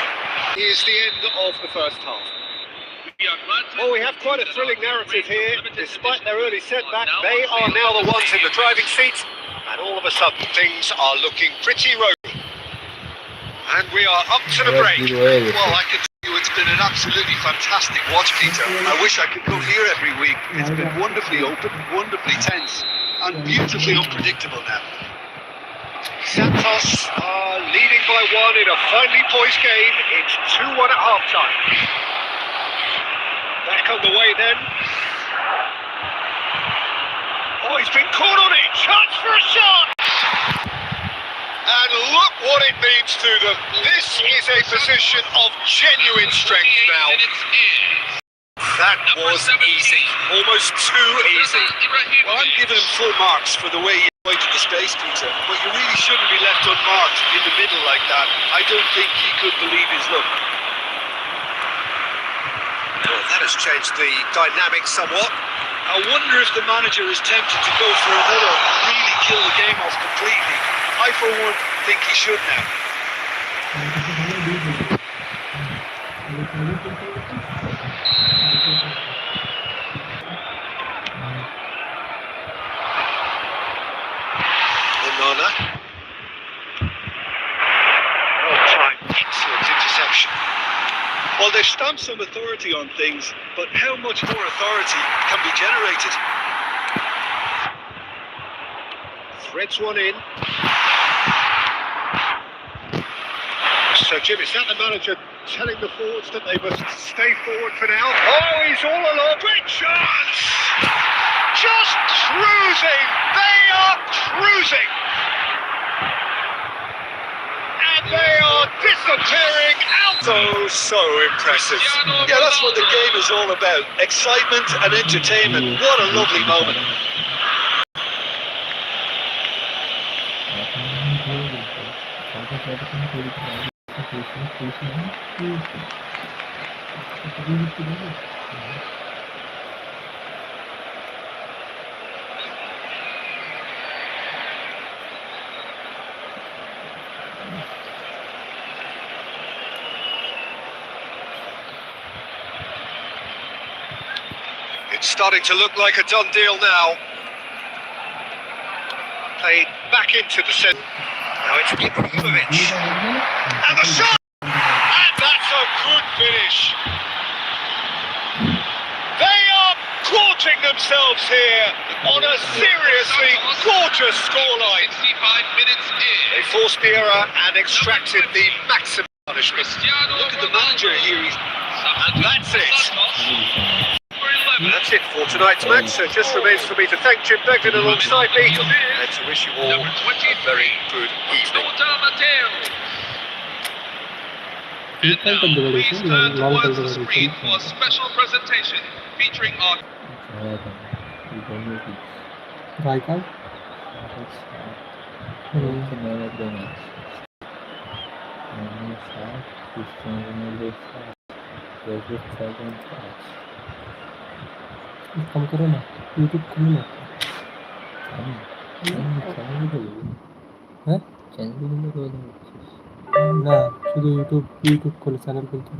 Here's the end of the first half. Well, we have quite a thrilling narrative here. Despite their early setback, they are now the ones in the driving seat, and all of a sudden things are looking pretty rosy. And we are up to the break. Well, I can tell you it's been an absolutely fantastic watch, Peter. I wish I could come here every week. It's been wonderfully open, wonderfully tense, and beautifully unpredictable now. Santos are leading by one in a finely poised game. It's 2-1 at half-time. Back on the way then. Oh, he's been caught on it. Chance for a shot. And look what it means to them. This is a position of genuine strength now. That was easy. Almost too easy. Well, I'm giving him full marks for the way he avoided the space, Peter. But you really shouldn't be left unmarked in the middle like that. I don't think he could believe his luck. Well, that has changed the dynamic somewhat. I wonder if the manager is tempted to go for another, really kill the game off completely. I, for one, think he should now. Onana. Well timed, excellent interception. Well, they've stamped some authority on things, but how much more authority can be generated? Threads one in. So, Jim, is that the manager telling the forwards that they must stay forward for now? Oh, he's all along. Great chance! Just cruising! They are cruising! And they are disappearing out! So impressive. Yeah, that's what the game is all about. Excitement and entertainment. What a lovely moment. It's starting to look like a done deal now. Played back into the centre. Now it's Ibrahimovic. And the shot! And that's a good finish. They are gorging themselves here on a seriously gorgeous scoreline. 65 minutes in. They forced the error and extracted the maximum punishment. Look at the manager here. And that's it. That's it for tonight's match. So it just remains for me to thank Jim Begden alongside me and to wish you all a very good evening. And now, please turn towards the screen for a special presentation featuring our Raikal? कम करो ना YouTube खोलो ना হ্যাঁ না শুধু YouTube খোলো channel খুলতে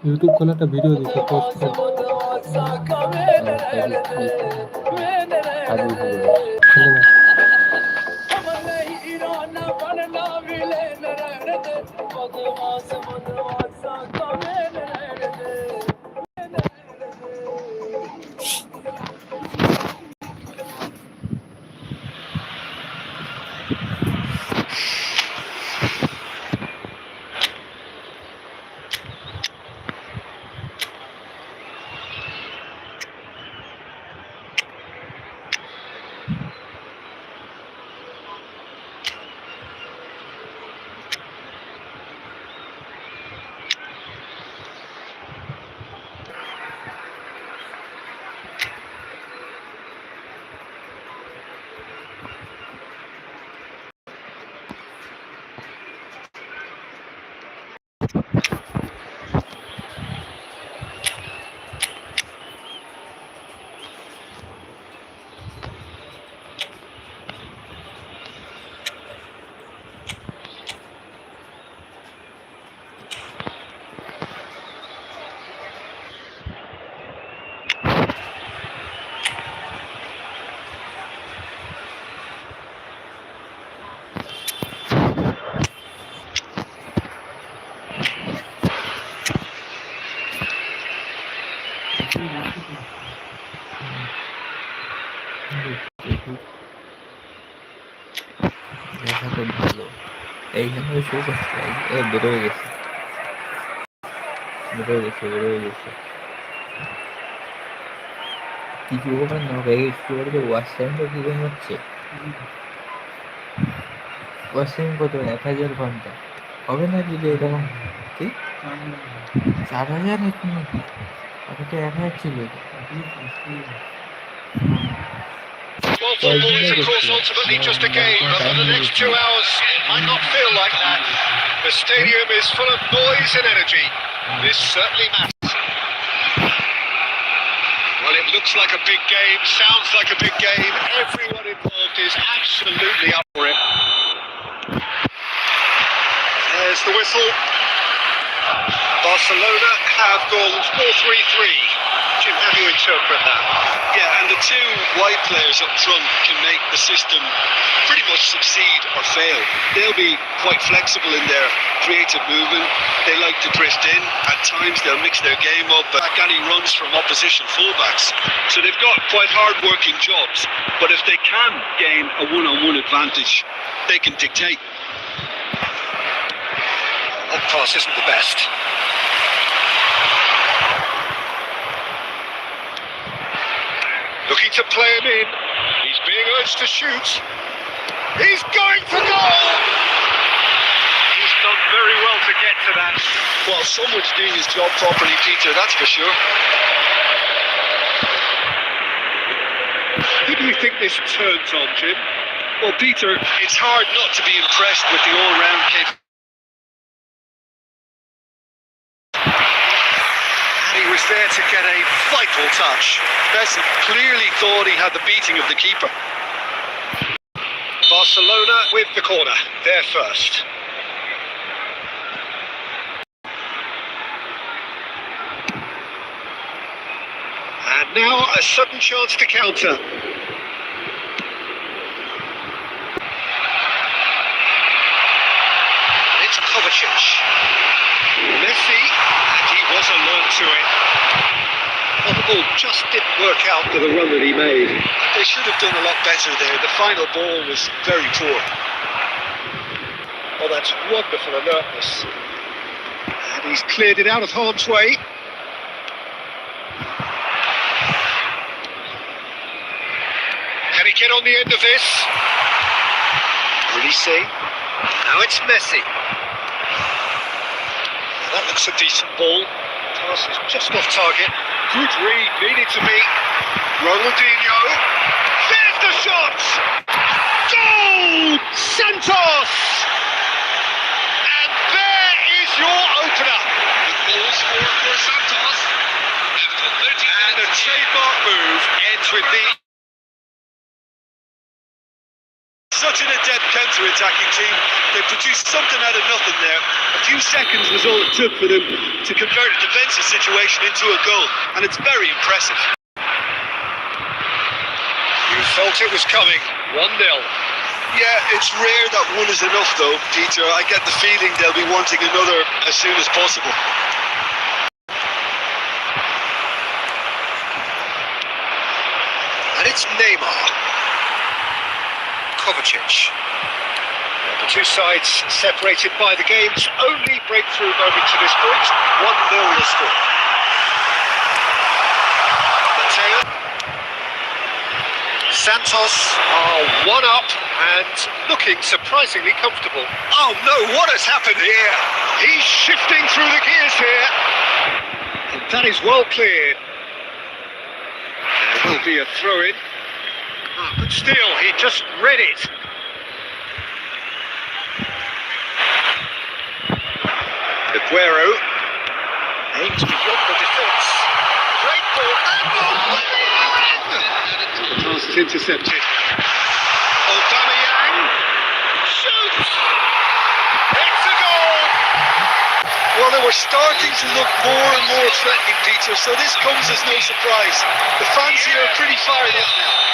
YouTube খোলা একটা ভিডিও দেখো পোস্ট করে খুলে না এইখানে শো করছে বেরোয় গেছে কিছু ওখানে না একটু ওয়াশ টাইমটা কি করে হচ্ছে ওয়াশ টাইম কত 1000 ঘন্টা হবে না যদি এরকম কি 4000 এখন নাকি আগে তো 1000 ছিল Well, football is, of course, ultimately just a game, but for the next 2 hours, it might not feel like that. The stadium is full of noise and energy. This certainly matters. Well, it looks like a big game, sounds like a big game. Everyone involved is absolutely up for it. There's the whistle. Barcelona have gone 4-3-3. Jim, how do you interpret that? Yeah, and the two wide players up front can make the system pretty much succeed or fail. They'll be quite flexible in their creative movement. They like to drift in. At times they'll mix their game up, back any runs from opposition fullbacks. So they've got quite hard-working jobs. But if they can gain a one-on-one advantage, they can dictate. That pass isn't the best. Looking to play him in. He's being urged to shoot. He's going for goal! He's done very well to get to that. Well, someone's doing his job properly, Peter, that's for sure. Who do you think this turns on, Jim? Well, Peter, it's hard not to be impressed with the all-round capability. He was there to get a vital touch. Besson clearly thought he had the beating of the keeper. Barcelona with the corner. They're first. And now a sudden chance to counter. It's Kovacic. Messi, and he was alert to it. Well, the ball just didn't work out for the run that he made. They should have done a lot better there. The final ball was very poor. Oh, that's wonderful alertness. And he's cleared it out of harm's way. Can he get on the end of this? Will he see? Now it's Messi. That looks a decent ball. Pass is just off target. Good read, needed to be. Ronaldinho. There's the shot! Goal! Santos! And there is your opener. The goal scored for Santos after 30 minutes. And a trademark move ends with the... Such an adept counter-attacking team. They produced something out of nothing there. A few seconds was all it took for them to convert a defensive situation into a goal, and it's very impressive. You felt it was coming. 1-0. Yeah, it's rare that one is enough though, Peter. I get the feeling they'll be wanting another as soon as possible. And it's Neymar. Kovacic. The two sides separated by the game's only breakthrough moment to this point. 1-0 the score. Mateo. Santos are one up and looking surprisingly comfortable. Oh no, what has happened here? He's shifting through the gears here. And that is well cleared. There will be a throw-in. But still, he just read it. Aguero aims beyond the defence. Great ball. The pass is intercepted. Aubameyang shoots. It's a goal. Well, they were starting to look more and more threatening, Peter, so this comes as no surprise. The fans here are pretty fired up now.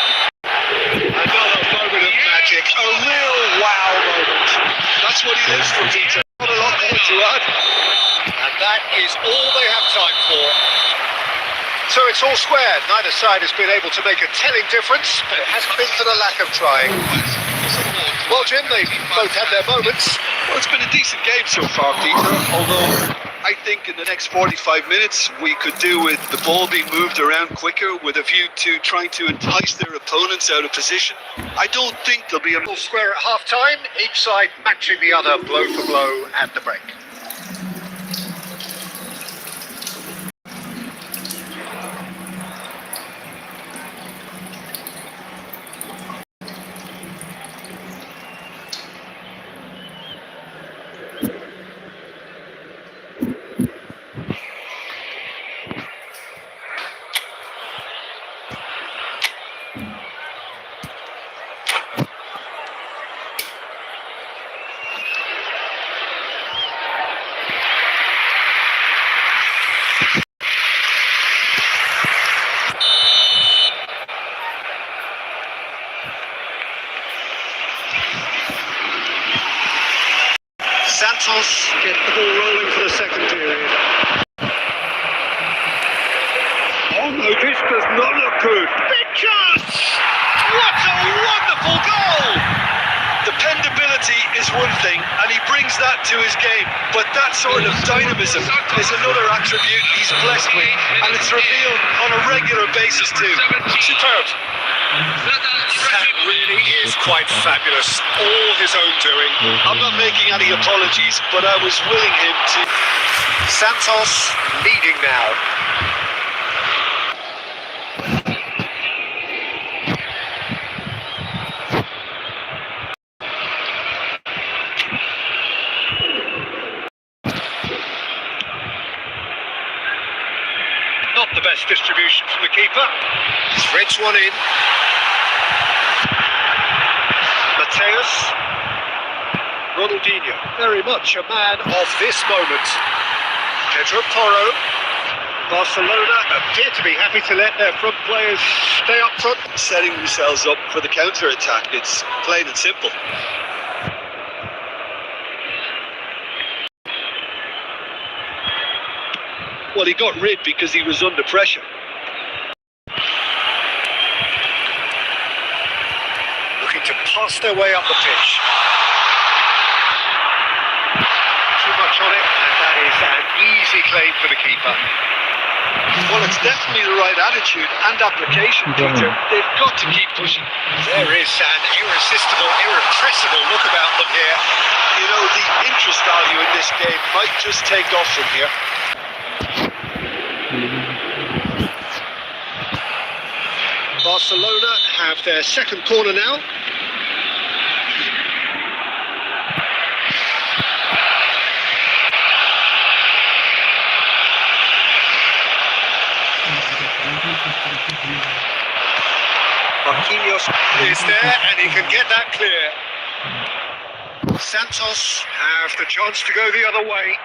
Another moment of magic. A real wow moment. That's what he lives for, Peter. Not a lot more to add. And that is all they have time for. So it's all square. Neither side has been able to make a telling difference, but it hasn't been for the lack of trying. Well, Jim, they both had their moments. Well, it's been a decent game so far, Peter, although I think in the next 45 minutes we could do with the ball being moved around quicker with a view to trying to entice their opponents out of position. I don't think there'll be a... All square at half-time, each side matching the other blow for blow at the break. get the ball rolling for the second period. Oh no, this does not look good. Big chance! What a wonderful goal! Dependability is one thing, and he brings that to his game, but that sort of dynamism is another attribute he's blessed with, and it's revealed on a regular basis too. Superb. That really is quite fabulous. All his own doing. I'm not making any apologies, but I was willing him to. Santos leading now. Not the best distribution from the keeper. Threads one in. Mateus. Ronaldinho, very much a man of this moment. Pedro Porro. Barcelona appear to be happy to let their front players stay up front. Setting themselves up for the counter-attack. It's plain and simple. Well, he got rid because he was under pressure. Looking to pass their way up the pitch. Too much on it, and that is an easy claim for the keeper. Well, it's definitely the right attitude and application, Peter. They've got to keep pushing. There is an irresistible, irrepressible look about them here. You know, the interest value in this game might just take off from here. Barcelona have their second corner now. Marquinhos is there and he can get that clear. Santos have the chance to go the other way.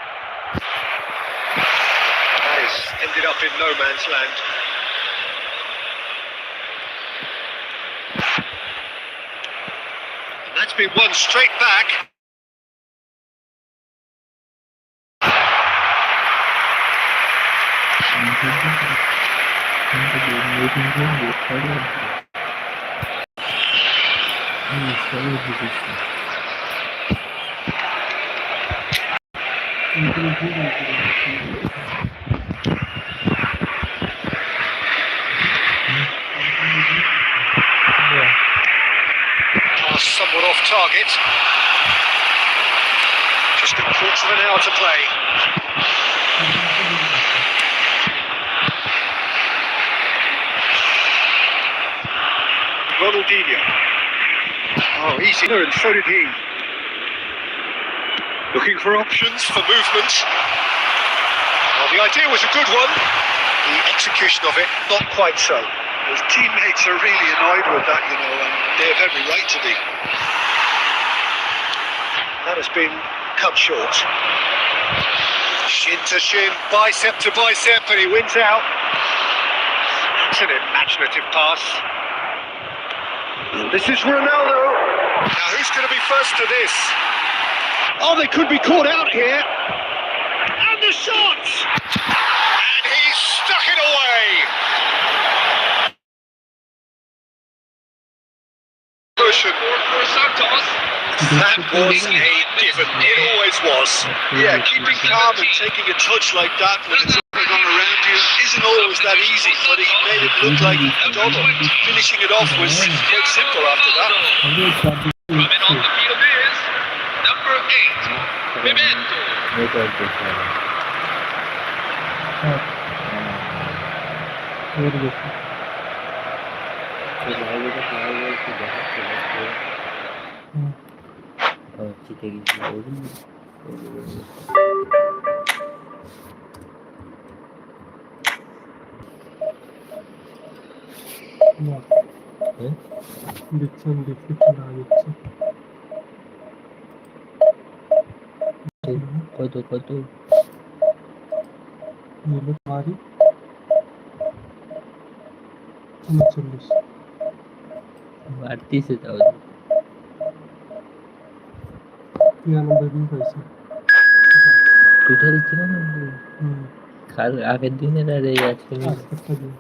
That has ended up in no man's land. And that's been won straight back. Pass somewhat off target. Just a quarter of an hour to play. Ronaldinho. Oh, easy. And so did he. Looking for options for movement. Well, the idea was a good one. The execution of it, not quite so. His teammates are really annoyed with that, you know, and they have every right to be. That has been cut short. Shin to shin, bicep to bicep, and he wins out. That's an imaginative pass. And this is Ronaldo. Now who's going to be first to this? Oh, they could be caught out here. And the shot! And he's stuck it away. For Santos. That was a given. It always was. Yeah, keeping calm and taking a touch like that when it's going on around you isn't always that easy, but he made it look like a double. Finishing it off was quite simple after that. Coming on the field is number 8, Pimento. কত মারি 39 বাড়তিছে তাও 93 পাইছে total 93। হুম, কাল আগের দিনের আর এই আজকের মিলে আজকেরটা দিয়ে।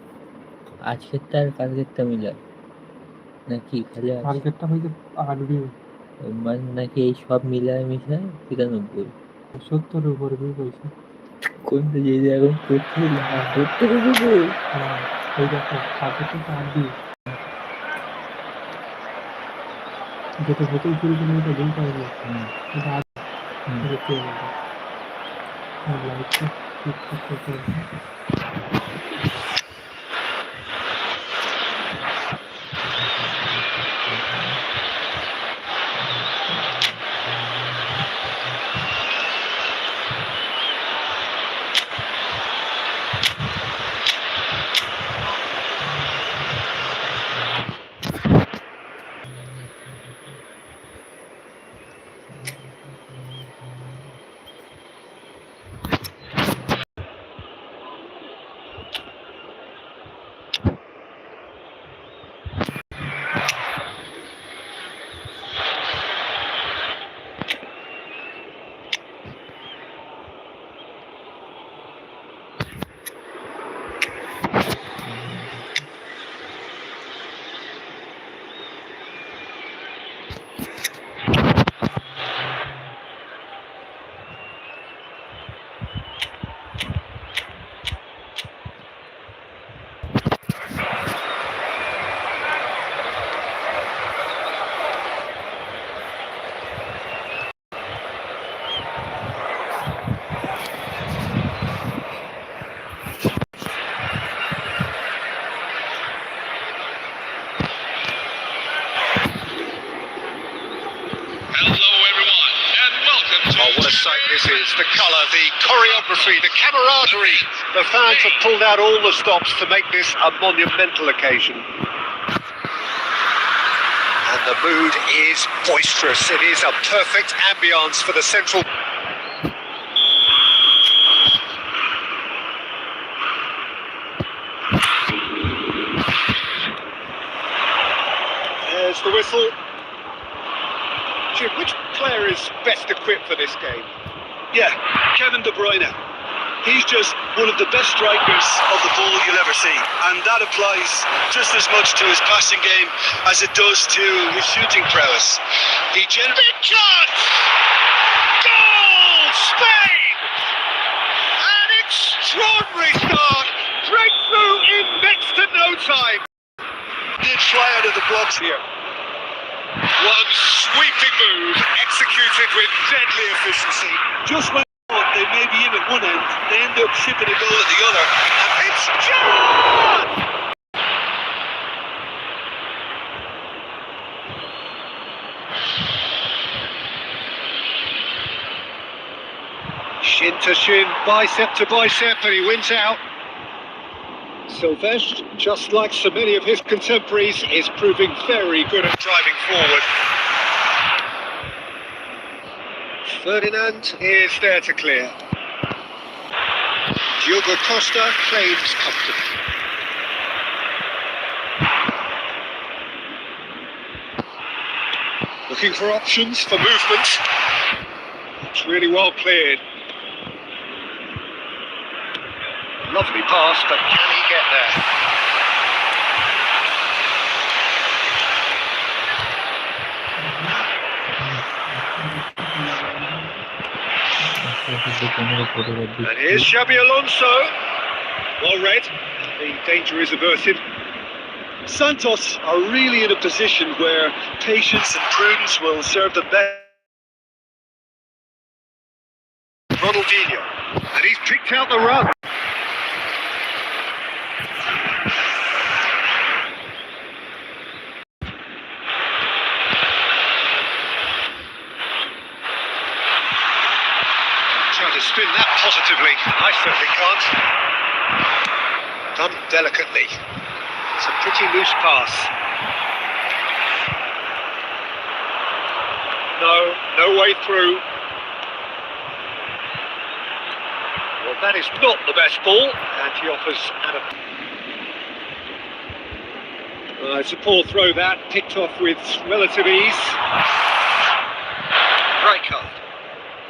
আজকেরটা আর কালকেরটা মিলায় নাকি খালি আজ টার্গেটটা হয়েছে 8 ভিউ, মানে নাকি এই সব মিলায় মিশায় 93? 70-এর উপরে ভিউ পাইছে। কোনটা যে যে এখন করছে হ্যাঁ 70-এর উপরে? হ্যাঁ, এই দেখো টার্গেট হচ্ছে 8 ভিউ, যেটা প্রথম শুরু করলে এটা ভিউ পাইলো, হুম, এটা 8 হুম। দেখতে হবে। লাইটটা ঠিক করতে হবে। Hello, everyone, and welcome to Oh, what a sight this is. The colour, the choreography, the camaraderie. The fans have pulled out all the stops to make this a monumental occasion. And the mood is boisterous. It is a perfect ambience for the central... There's the whistle. Jim, which player is best equipped for this game? Yeah, Kevin De Bruyne. He's just one of the best strikers of the ball you'll ever see. And that applies just as much to his passing game as it does to his shooting prowess. He Big chance! Goal! Spain! An extraordinary start. Breakthrough in next to no time. did fly out of the blocks here. One sweeping move, executed with deadly efficiency. Just when they thought they may be in at one end, they end up shipping a goal at the other. It's John! Shin to shin, bicep to bicep, and he wins out. Sylvestre, just like so many of his contemporaries, is proving very good at driving forward. Ferdinand is there to clear. Diogo Costa claims comfortably. Looking for options for movement. It's really well cleared. Lovely pass, but can he get there? And here's Xabi Alonso. Well read. The danger is averted. Santos are really in a position where patience and prudence will serve them best. Ronaldinho. And he's picked out the run. Trying to spin that positively. I certainly can't. Done delicately. It's a pretty loose pass. No way through. Well, that is not the best ball, and he offers Adam. It's a poor throw that, picked off with relative ease. Right card.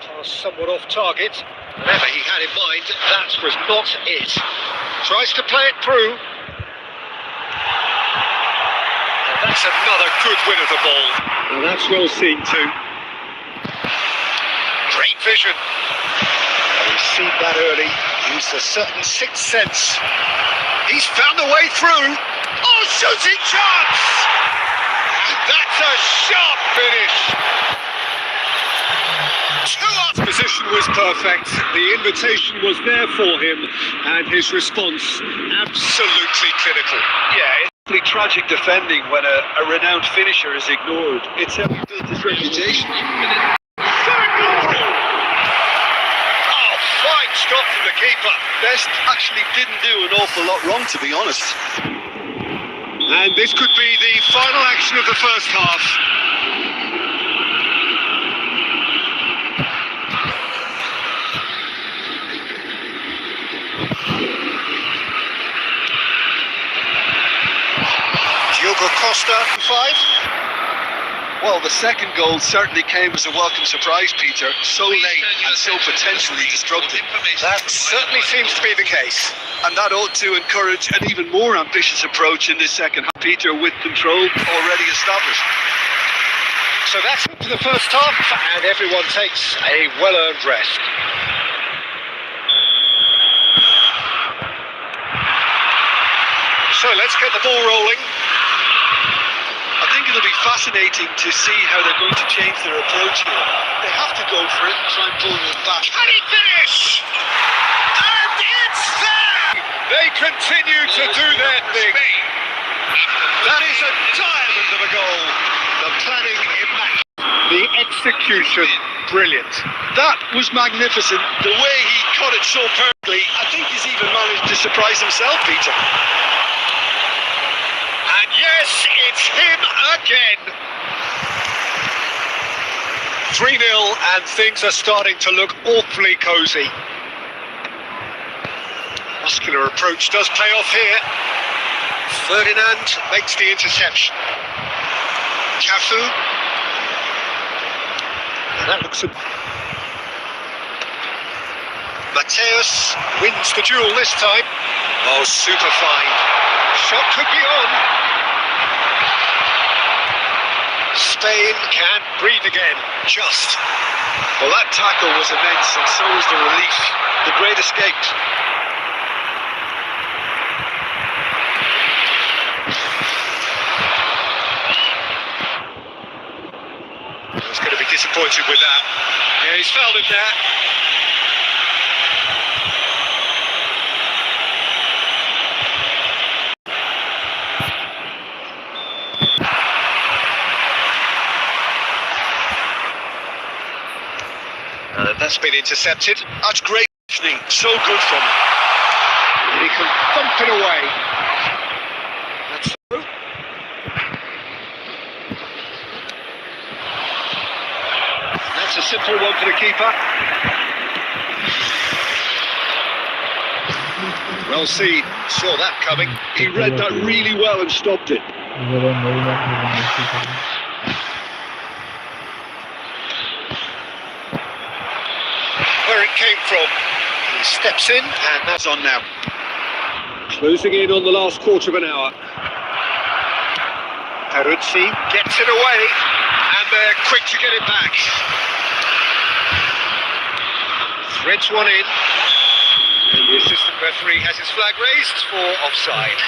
Pass somewhat off target. Whatever he had in mind, that was not it. Tries to play it through. And that's another good win of the ball. And that's well seen too. Great vision. He's seen that early. Used a certain sixth sense. He's found a way through. Oh, shooting chance! And that's a sharp finish. His position was perfect. The invitation was there for him, and his response absolutely clinical. Yeah, it's really tragic defending when a renowned finisher is ignored. It's how he built his reputation. Fine stop from the keeper. Best actually didn't do an awful lot wrong, to be honest. And this could be the final action of the first half. Diogo Costa, 5. Well, the second goal certainly came as a welcome surprise, Peter. So late and so potentially destructive. That certainly seems to be the case. And that ought to encourage an even more ambitious approach in this second half, Peter, with control already established. So that's it for the first half, and everyone takes a well-earned rest. So let's get the ball rolling. I think it'll be fascinating to see how they're going to change their approach here. They have to go for it and try and pull it back. Can he finish? And it's there! They continue to do their thing. That is a diamond of a goal. The planning immaculate. The execution brilliant. That was magnificent. The way he caught it so perfectly, I think he's even managed to surprise himself, Peter. And yes, it's him again. 3-0 and things are starting to look awfully cosy. Muscular approach does pay off here. Ferdinand makes the interception. Cafu. And that looks... Mateus wins the duel this time. Oh, super fine. Shot could be on. Spain can breathe again, just. Well, that tackle was immense, and so was the relief. The great escape. He's going to be disappointed with that. Yeah, he's fouled him there. That's been intercepted. That's great positioning. So good from him. And he can thump it away. That's through. That's a simple one for the keeper. Well seen. Saw that coming. He read that really well and stopped it. Where it came from. He steps in, and that's on now. Closing in on the last quarter of an hour. Peruzzi gets it away, and they're quick to get it back. Threads one in, and the assistant referee has his flag raised for offside.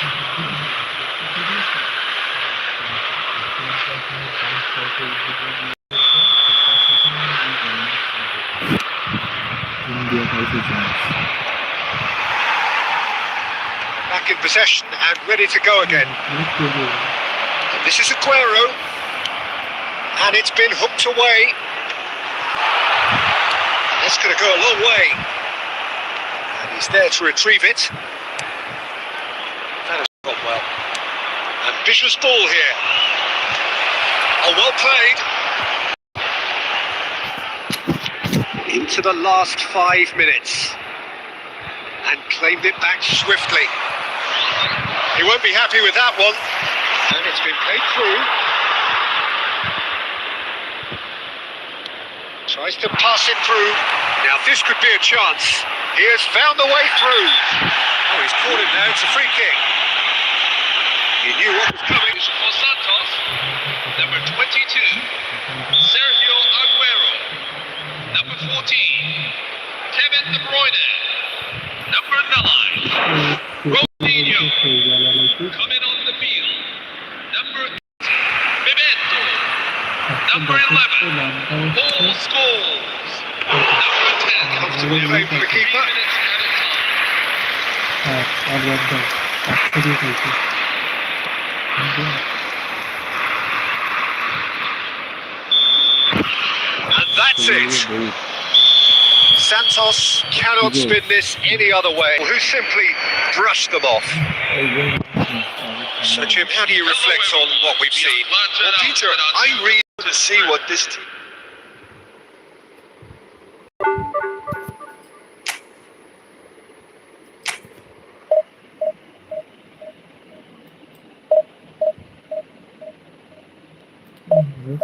Back in possession and ready to go again. And this is Aguero, and it's been hooked away. That's going to go a long way. And he's there to retrieve it. That has gone well. Ambitious ball here. Oh, well played. Into the last 5 minutes. And claimed it back swiftly. He won't be happy with that one. And it's been played through. Tries to pass it through. Now this could be a chance. He has found the way through. Oh, he's caught it now. It's a free kick. He knew what was coming. For Santos, number 22, Sergio Aguero. Number 14, Kevin De Bruyne. Number 9, Ronaldinho. Coming on the field. Number 8, Memento. Number 11, Paul Scholes. Number 10, Comfortable play for the keeper. 3 minutes at a time. হ্যাঁ আর একদম আজকে খেলছি And that's it. Santos cannot spin this any other way. Who simply brushed them off. So Jim, how do you reflect on what we've seen? Well, Peter, I really want to see what this team.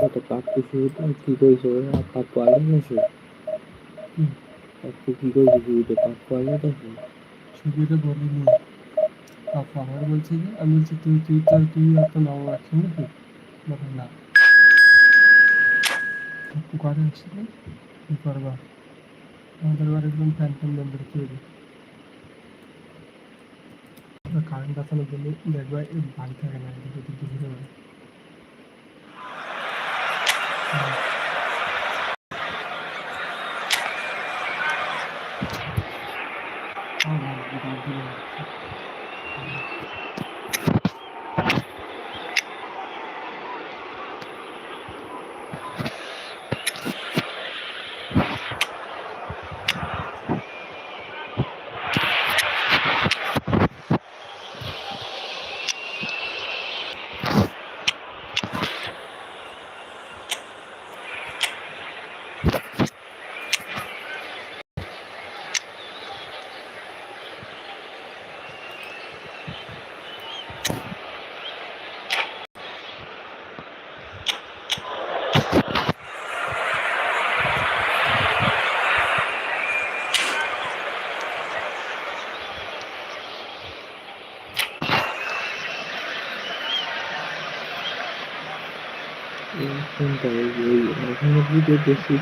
কত কাকু শুরুতে কি কইছো পাক পারলে গেছে কাকু কি কইছো শুরুতে পাক পারলে গেছে শুরুতে বলিনি পাপা আমার বলছে যে আমি বলছি তুই এত নাও আছিস নাকি বলে না একটু ঘরে আসছিল কি করবা আমাদের ঘরে একদম ফ্যান মেম্বার তৈরি কারেন্ট বাঁচানোর জন্য দেখবা এই বাড়ি থাকে না এদিকে ঘুরে বেড়ায় কোনটা এই ওখানে ভিডিও দেখি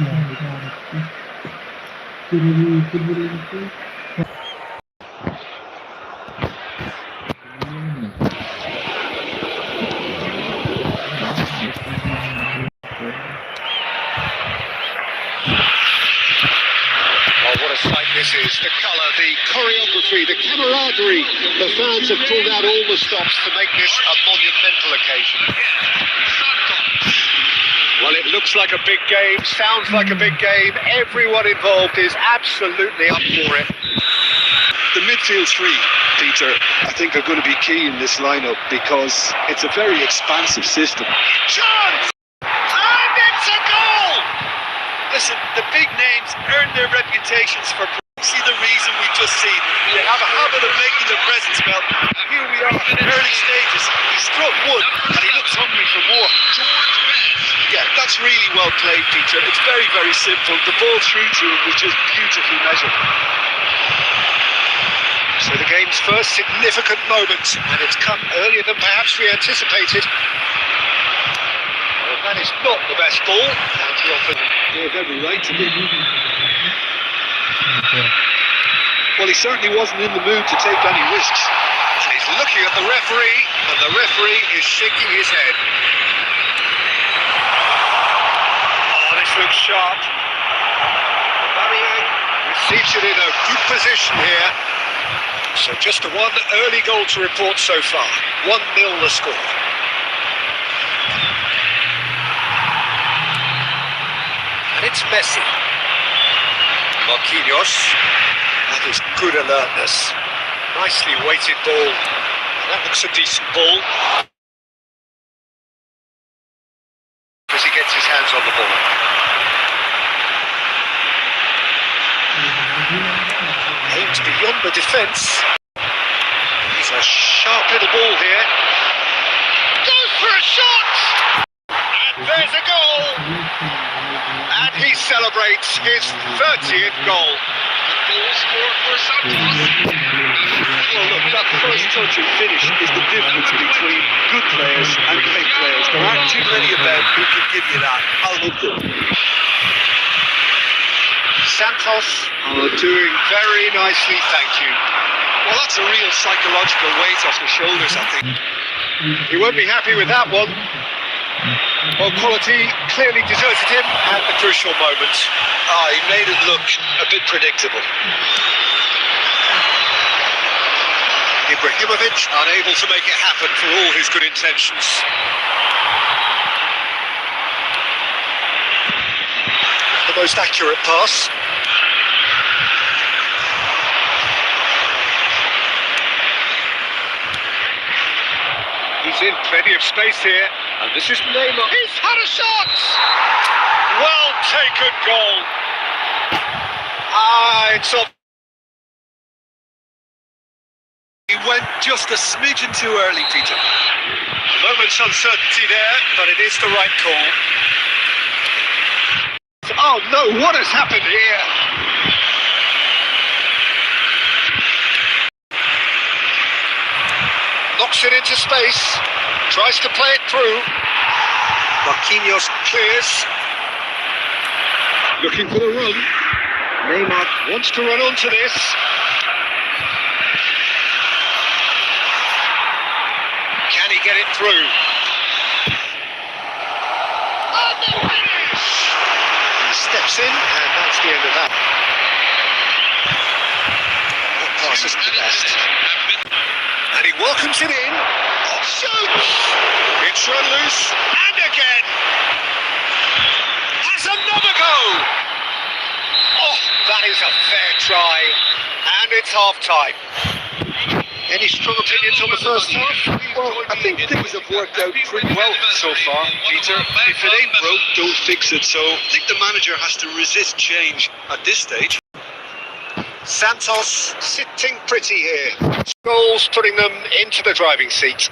Oh, what a sight this is. The colour, the choreography, the camaraderie. The fans have pulled out all the stops to make this a monumental occasion. Well, it looks like a big game, sounds like a big game. Everyone involved is absolutely up for it. The midfield three, Peter, I think are going to be key in this lineup because it's a very expansive system. Chance! And it's a goal! Listen, the big names earn their reputations for precisely the reason we've just seen. They have a habit of making their presence felt. And here we are in early stages. He struck one and he looks hungry for more. Yeah, that's really well played, Peter. It's very, very simple. The ball through to him was just beautifully measured. So the game's first significant moment, and it's come earlier than perhaps we anticipated. Well, that is not the best ball, and he offered. They have every right to be. Well, he certainly wasn't in the mood to take any risks. And he's looking at the referee, and the referee is shaking his head. Oh, this looks sharp. Aubameyang receives it in a good position here. So just the one early goal to report so far. 1-0 the score. And it's Messi. Marquinhos. That is good alertness. Nicely weighted ball. That looks a decent ball. As he gets his hands on the ball. Aims beyond the defence. He's a sharp little ball here. Goes for a shot! And there's a goal! And he celebrates his 30th goal. Goal scored for Santos. Well, look, that first touch and finish is the difference between good players and great players. There aren't too many about who can give you that. I love them. Santos are doing very nicely, thank you. Well, that's a real psychological weight off the shoulders, I think. He won't be happy with that one. Well, quality clearly deserted him at the crucial moment. He made it look a bit predictable. Ibrahimovic unable to make it happen for all his good intentions. The most accurate pass. He's in plenty of space here, and this is Neymar. He's had a shot! Well taken goal. It's up. He went just a smidgen too early, Peter. A moment's uncertainty there, but it is the right call. Oh no, what has happened here? Knocks it into space, tries to play it through. Marquinhos clears. Looking for the run. Neymar wants to run onto this. Can he get it through? And the finish! He steps in, and that's the end of that. That pass isn't the best. And he welcomes it in. Shoots! It's run loose, and again! Has another go! Oh, that is a fair try. And it's half-time. Any strong opinions on the first half? Well, I think things have worked out pretty well so far, Peter. If it ain't broke, don't fix it. So I think the manager has to resist change at this stage. Santos sitting pretty here. Goals putting them into the driving seat.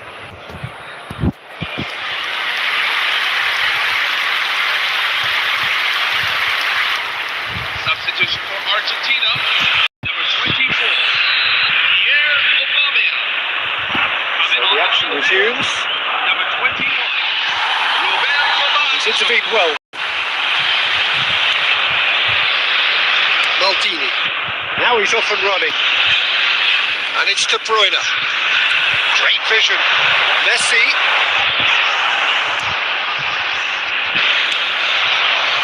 Substitution for Argentina. Number 24. Pierre Aubameyang. So the action resumes. Number 21. Roberto He's intervened well. Maldini. Now he's off and running. And it's De Bruyne. Great vision. Messi.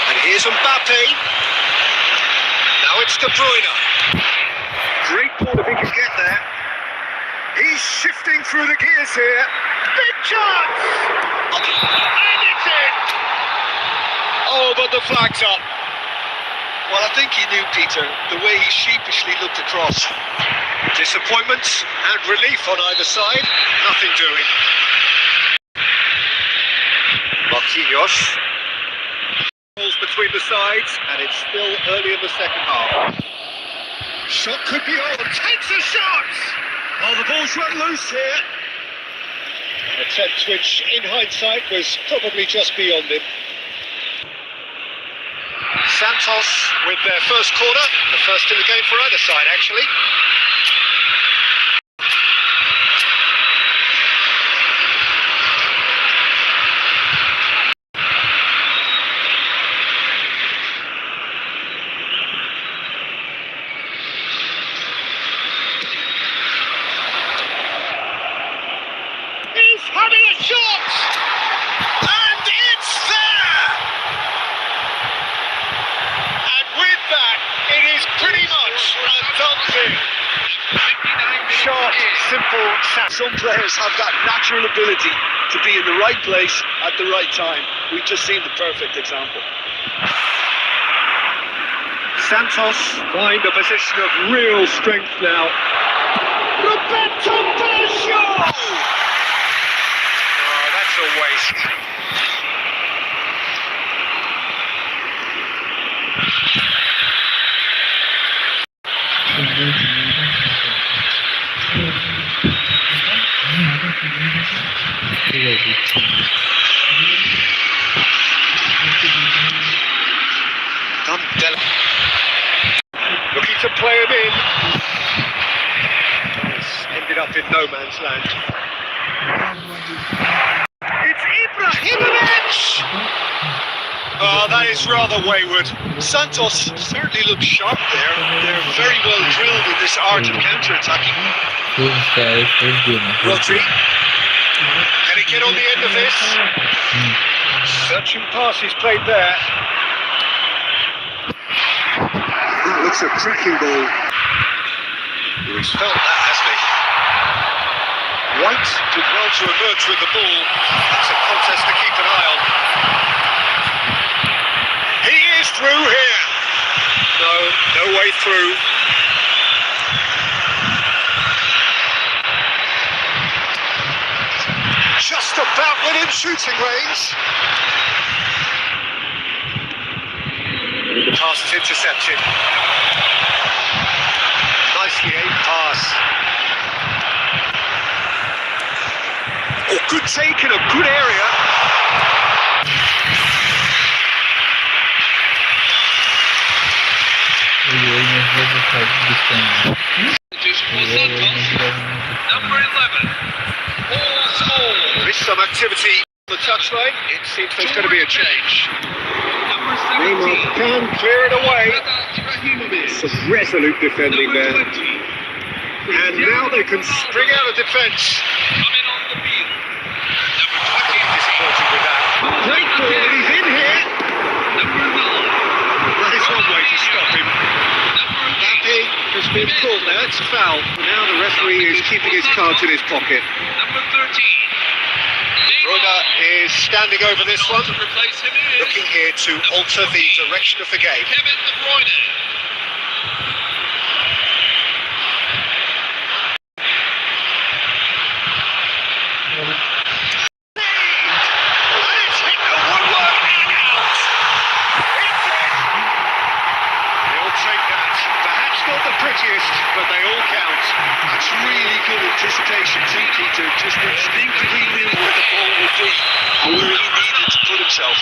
And here's Mbappe. Now it's De Bruyne. Great ball if he can get there. He's shifting through the gears here. Big chance! And it's in! Oh, but the flag's up. Well, I think he knew, Peter, the way he sheepishly looked across. Disappointment and relief on either side. Nothing doing. Marquinhos. Balls between the sides, and it's still early in the second half. Shot could be on. Takes a shot! Oh, the ball's run loose here. An attempt which, in hindsight, was probably just beyond him. Santos with their first corner, the first in the game for either side, actually. He's having a shot! And it's there! And with that, it is pretty much a thumbs in. Short, simple, Some players have that natural ability to be in the right place at the right time. We've just seen the perfect example. Santos find a position of real strength now. Roberto Baggio! Oh, that's a waste. him in. It's ended up in no man's land. It's Ibrahimovic! Oh, that is rather wayward. Santos certainly looks sharp there. They're very well drilled in this art of counter-attacking. Rodri. Can he get on the end of this? Searching passes played there. That looks a cracking ball. He's felt that, hasn't he? White did well to emerge with the ball. That's a contest to keep an eye on. He is through here. No way through. Just about within shooting range. The pass is intercepted. Nicely aimed pass. Oh, good take in a good area. Number 11. All score. There is some activity on the touchline. It seems there's going to be a change. Number Neymar 17. can clear it away. Ibrahimovic. Some resolute defending Number there. 20. And now they can spring out of defence. Coming on the field. Number 20. Disappointed with that. Great ball, and he's in here. Number 9. That is one way to stop him. Number 8. Mbappe has been caught there. It's a foul. Now the referee is keeping his cards in his pocket. Number 13. Bruna is standing over this one, To replace him is looking here to alter the direction of the game. Kevin De Bruyne. And it's hit the woodwork and out. It's in. They'll take that. Perhaps not the prettiest, but they all count. That's really good anticipation too, Peter. Just instinctively knew where the ball would be and where he needed to put himself.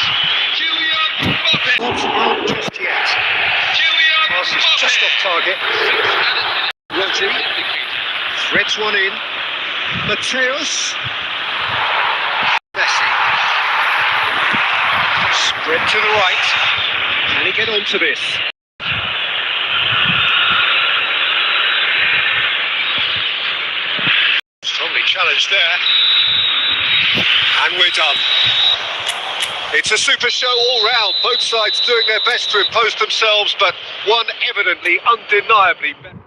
Kylian Mbappe. Not out just yet. Kylian Pass is Mbappe. just off target. Rodri threads one in. Mateus. Messi. Spread to the right. Can he get onto this? Strongly challenged there. And we're done. It's a super show all round. Both sides doing their best to impose themselves, but one evidently, undeniably better.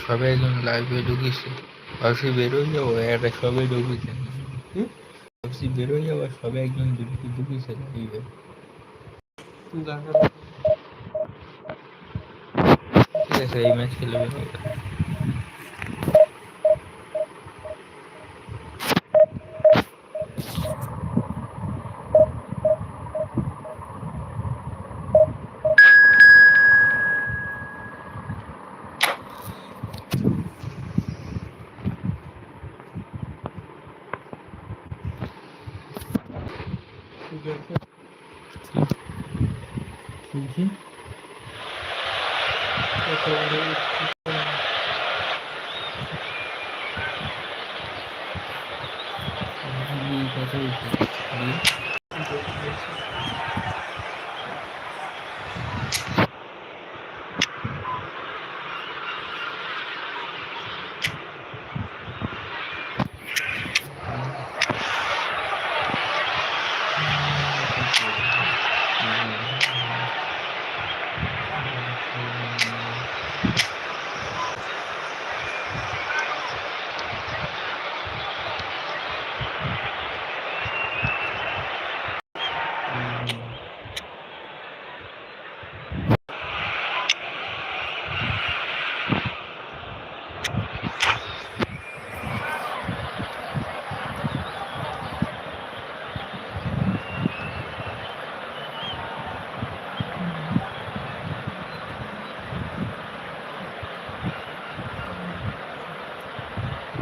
সবাই একজন লাইভে ঢুকিছে ভাবছি বেরোই যাবো একটা সবাই ঢুকিছে ভাবছি বেরোই যাবো সবাই একজন ঢুকিছে লাইভে ঠিক আছে এই ম্যাচ খেলে বেরোই শুনছি কথা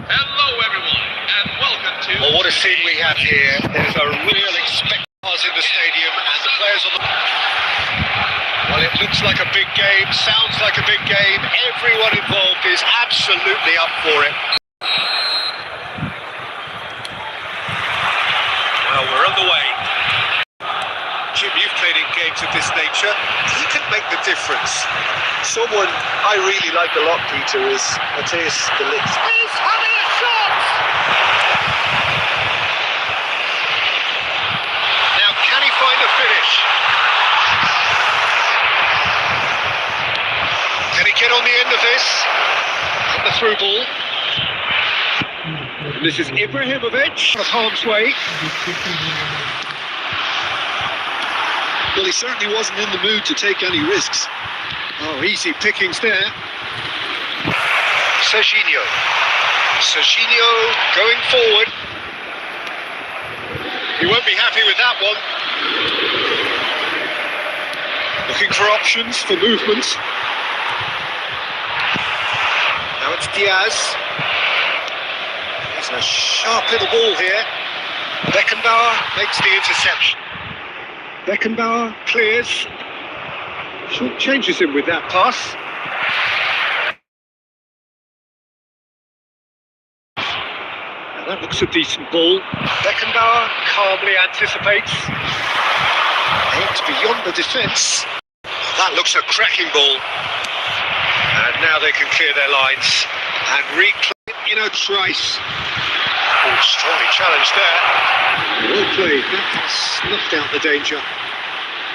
Hello, everyone, and welcome to. Well, what a scene we have here. There's a real expectancy in the stadium, and the players on the... Looks like a big game, sounds like a big game. Everyone involved is absolutely up for it. Well, we're underway. Jim, you've played in games of this nature. Who can make the difference? Someone I really like a lot, Peter, is Matthias de Ligt. He's having a shot! Now, can he find a finish? Can he get on the end of this? And the through ball. And this is Ibrahimovic out of harm's way. Well, he certainly wasn't in the mood to take any risks. Oh, easy pickings there. Serginho going forward. He won't be happy with that one. Looking for options for movement. Now it's Diaz. There's a sharp little ball here. Beckenbauer makes the interception. Beckenbauer clears. Short changes him with that pass. Now that looks a decent ball. Beckenbauer calmly anticipates. Aims beyond the defence. That looks a cracking ball. And now they can clear their lines and reclaim in a trice. Oh, strongly challenged there. Well played. That has snuffed out the danger.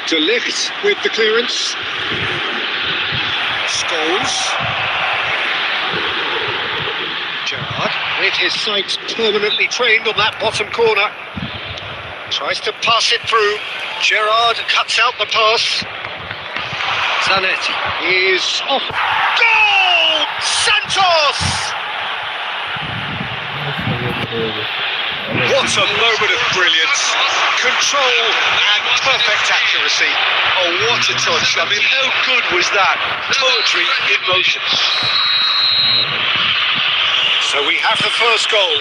De Ligt with the clearance. Scholes. Gerrard with his sights permanently trained on that bottom corner. Tries to pass it through. Gerrard cuts out the pass. Zanetti is off. Goal! Santos! What a moment of brilliance. Control and perfect accuracy. Oh, what a touch. I mean, how good was that? Poetry in motion. So we have the first goal.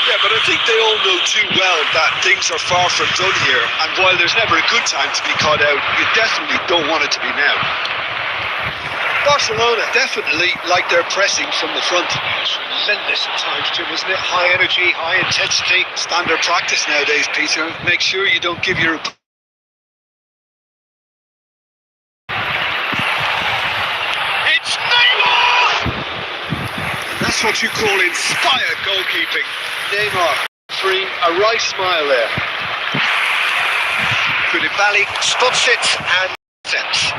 Yeah, but I think they all know too well that things are far from done here. And while there's never a good time to be caught out, you definitely don't want it to be now. Barcelona definitely like their pressing from the front. Relentless at times, Jim, isn't it? High energy, high intensity. Standard practice nowadays, Peter. Make sure you don't give your... It's Neymar! That's what you call inspired goalkeeping. Neymar, free, a right smile there. Koulibaly spots it and sets.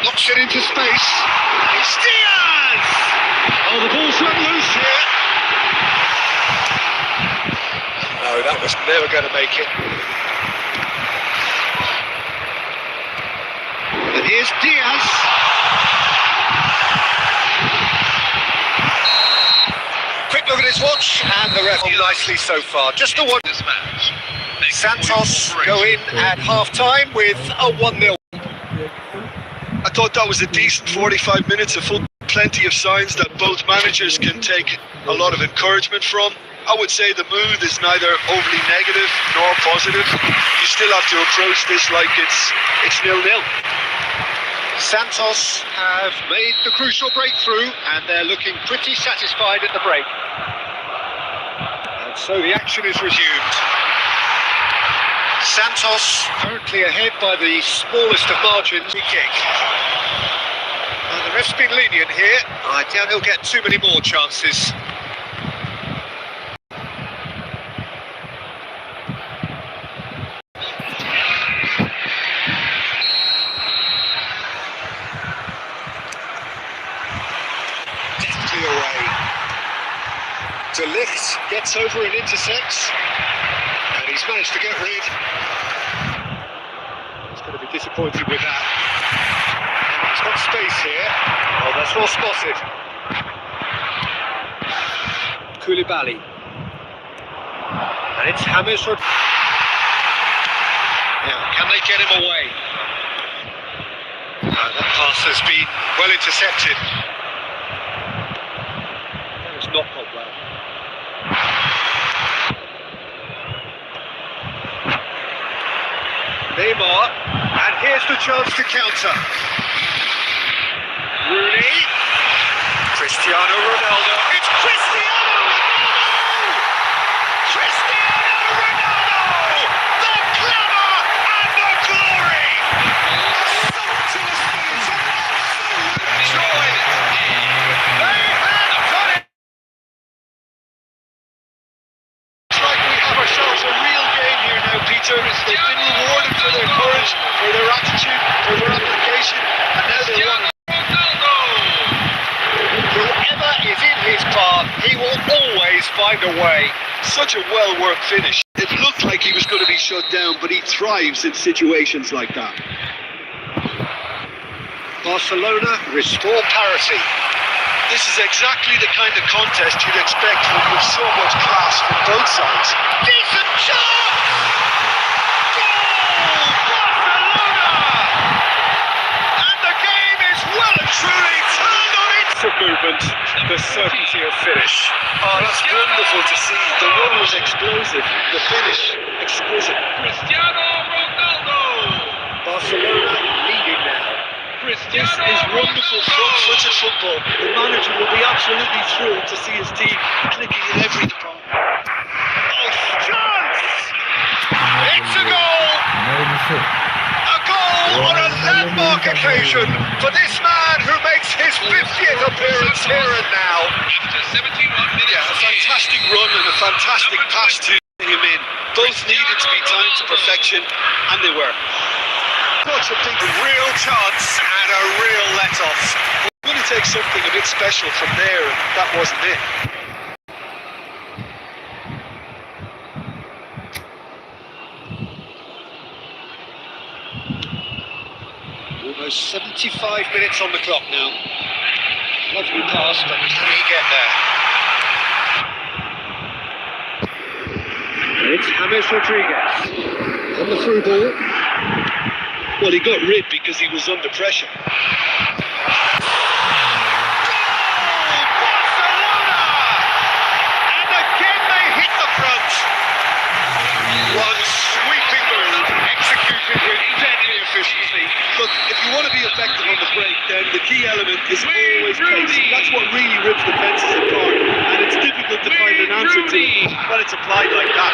Knocks it into space. It's Diaz! Oh, the ball's run loose here. No, that was never going to make it. And here's Diaz. Quick look at his watch, and the ref nicely so far. Just a one. This match. Santos go in at half-time with a 1-0. I thought that was a decent 45 minutes of football. Plenty of signs that both managers can take a lot of encouragement from. I would say the mood is neither overly negative nor positive. You still have to approach this like it's 0-0. Santos have made the crucial breakthrough, and they're looking pretty satisfied at the break. And so the action is resumed. Santos currently ahead by the smallest of margins. Free kick. The ref's been lenient here. I doubt he'll get too many more chances. Deftly away. De Ligt gets over and intercepts. And he's managed to get rid. He's going to be disappointed with that. And he's got space here. Oh, that's well spotted. Koulibaly. And it's James Rodriguez. Now, can they get him away? That pass has been well intercepted. That was not gone well. Neymar, and here's the chance to counter. Rooney, Cristiano Ronaldo. It's Cristiano Ronaldo! Cristiano Ronaldo! The glamour and the glory! Sumptuous finish, an absolute joy! They have done it! It's like we have ourselves a real game here now, Peter. They've been rewarded for their courage, for their attitude, for their application, and now they want. Whoever is in his path, he will always find a way. Such a well-worked finish. It looked like he was going to be shut down, but he thrives in situations like that. Barcelona restore parity. This is exactly the kind of contest you'd expect with so much class from both sides. Decent chance! Goal! Barcelona! And the game is well and truly turned on its movement, the certainty of finish. Oh, that's wonderful to see. The run was explosive, the finish exquisite. Cristiano Ronaldo. Barcelona leading now. This is wonderful front-footed football. The manager will be absolutely thrilled to see his team clicking in every department. Oh, chance! It's a goal! A goal on a landmark occasion for this man who makes his 50th appearance here and now. After 71 minutes. Yeah, a fantastic run and a fantastic pass to him in. Both needed to be timed to perfection, and they were. Such a big, real chance and a real let-off. We're going to take something a bit special from there, and that wasn't it. Almost 75 minutes on the clock now. Lovely pass, but can he get there? It's James Rodriguez on the through ball. Well, he got rid because he was under pressure. Goal! Barcelona! And again they hit the front. One sweeping move, executed with deadly efficiency. Look, if you want to be effective on the break, then the key element is always pace. That's what really rips defences apart. And it's difficult to find an answer to it when it's applied like that.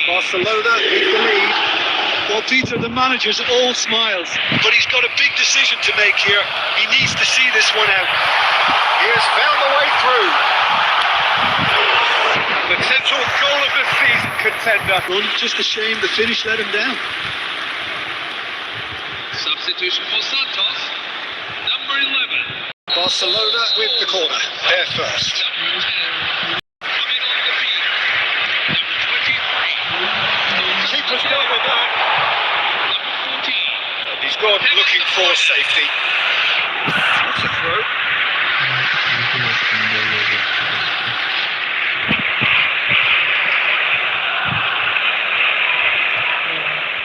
Barcelona in the lead. Well, Peter, the manager's all smiles, but he's got a big decision to make here. He needs to see this one out. He has found the way through. Potential goal of the season contender. Well, just a shame the finish let him down. Substitution for Santos. Number 11. Barcelona with the corner. They're first. Number 10. Coming on the field. Number 23. Keeper's dealt with that. Number 14. And he's gone looking for safety. That's a throw.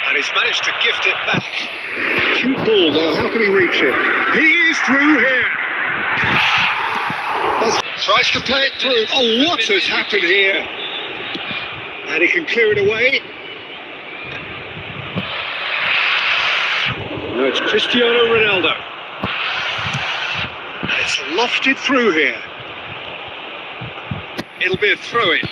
And he's managed to gift it back. Cute ball though, how can he reach it? He is through here. Tries to play it through. Oh, what has happened here? And he can clear it away. No, it's Cristiano Ronaldo. And it's lofted through here. It'll be a throw-in.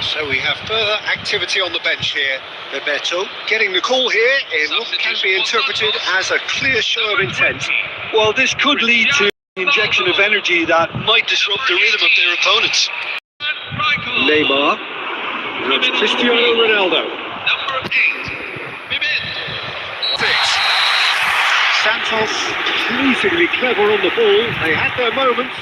So we have further activity on the bench here. Bebeto getting the call here in what can be interpreted as a clear show of intent. Well, this could lead to an injection of energy that might disrupt the rhythm of their opponents. Neymar. Now it's Cristiano Ronaldo. Number 8. Santos pleasingly clever on the ball. They had their moments.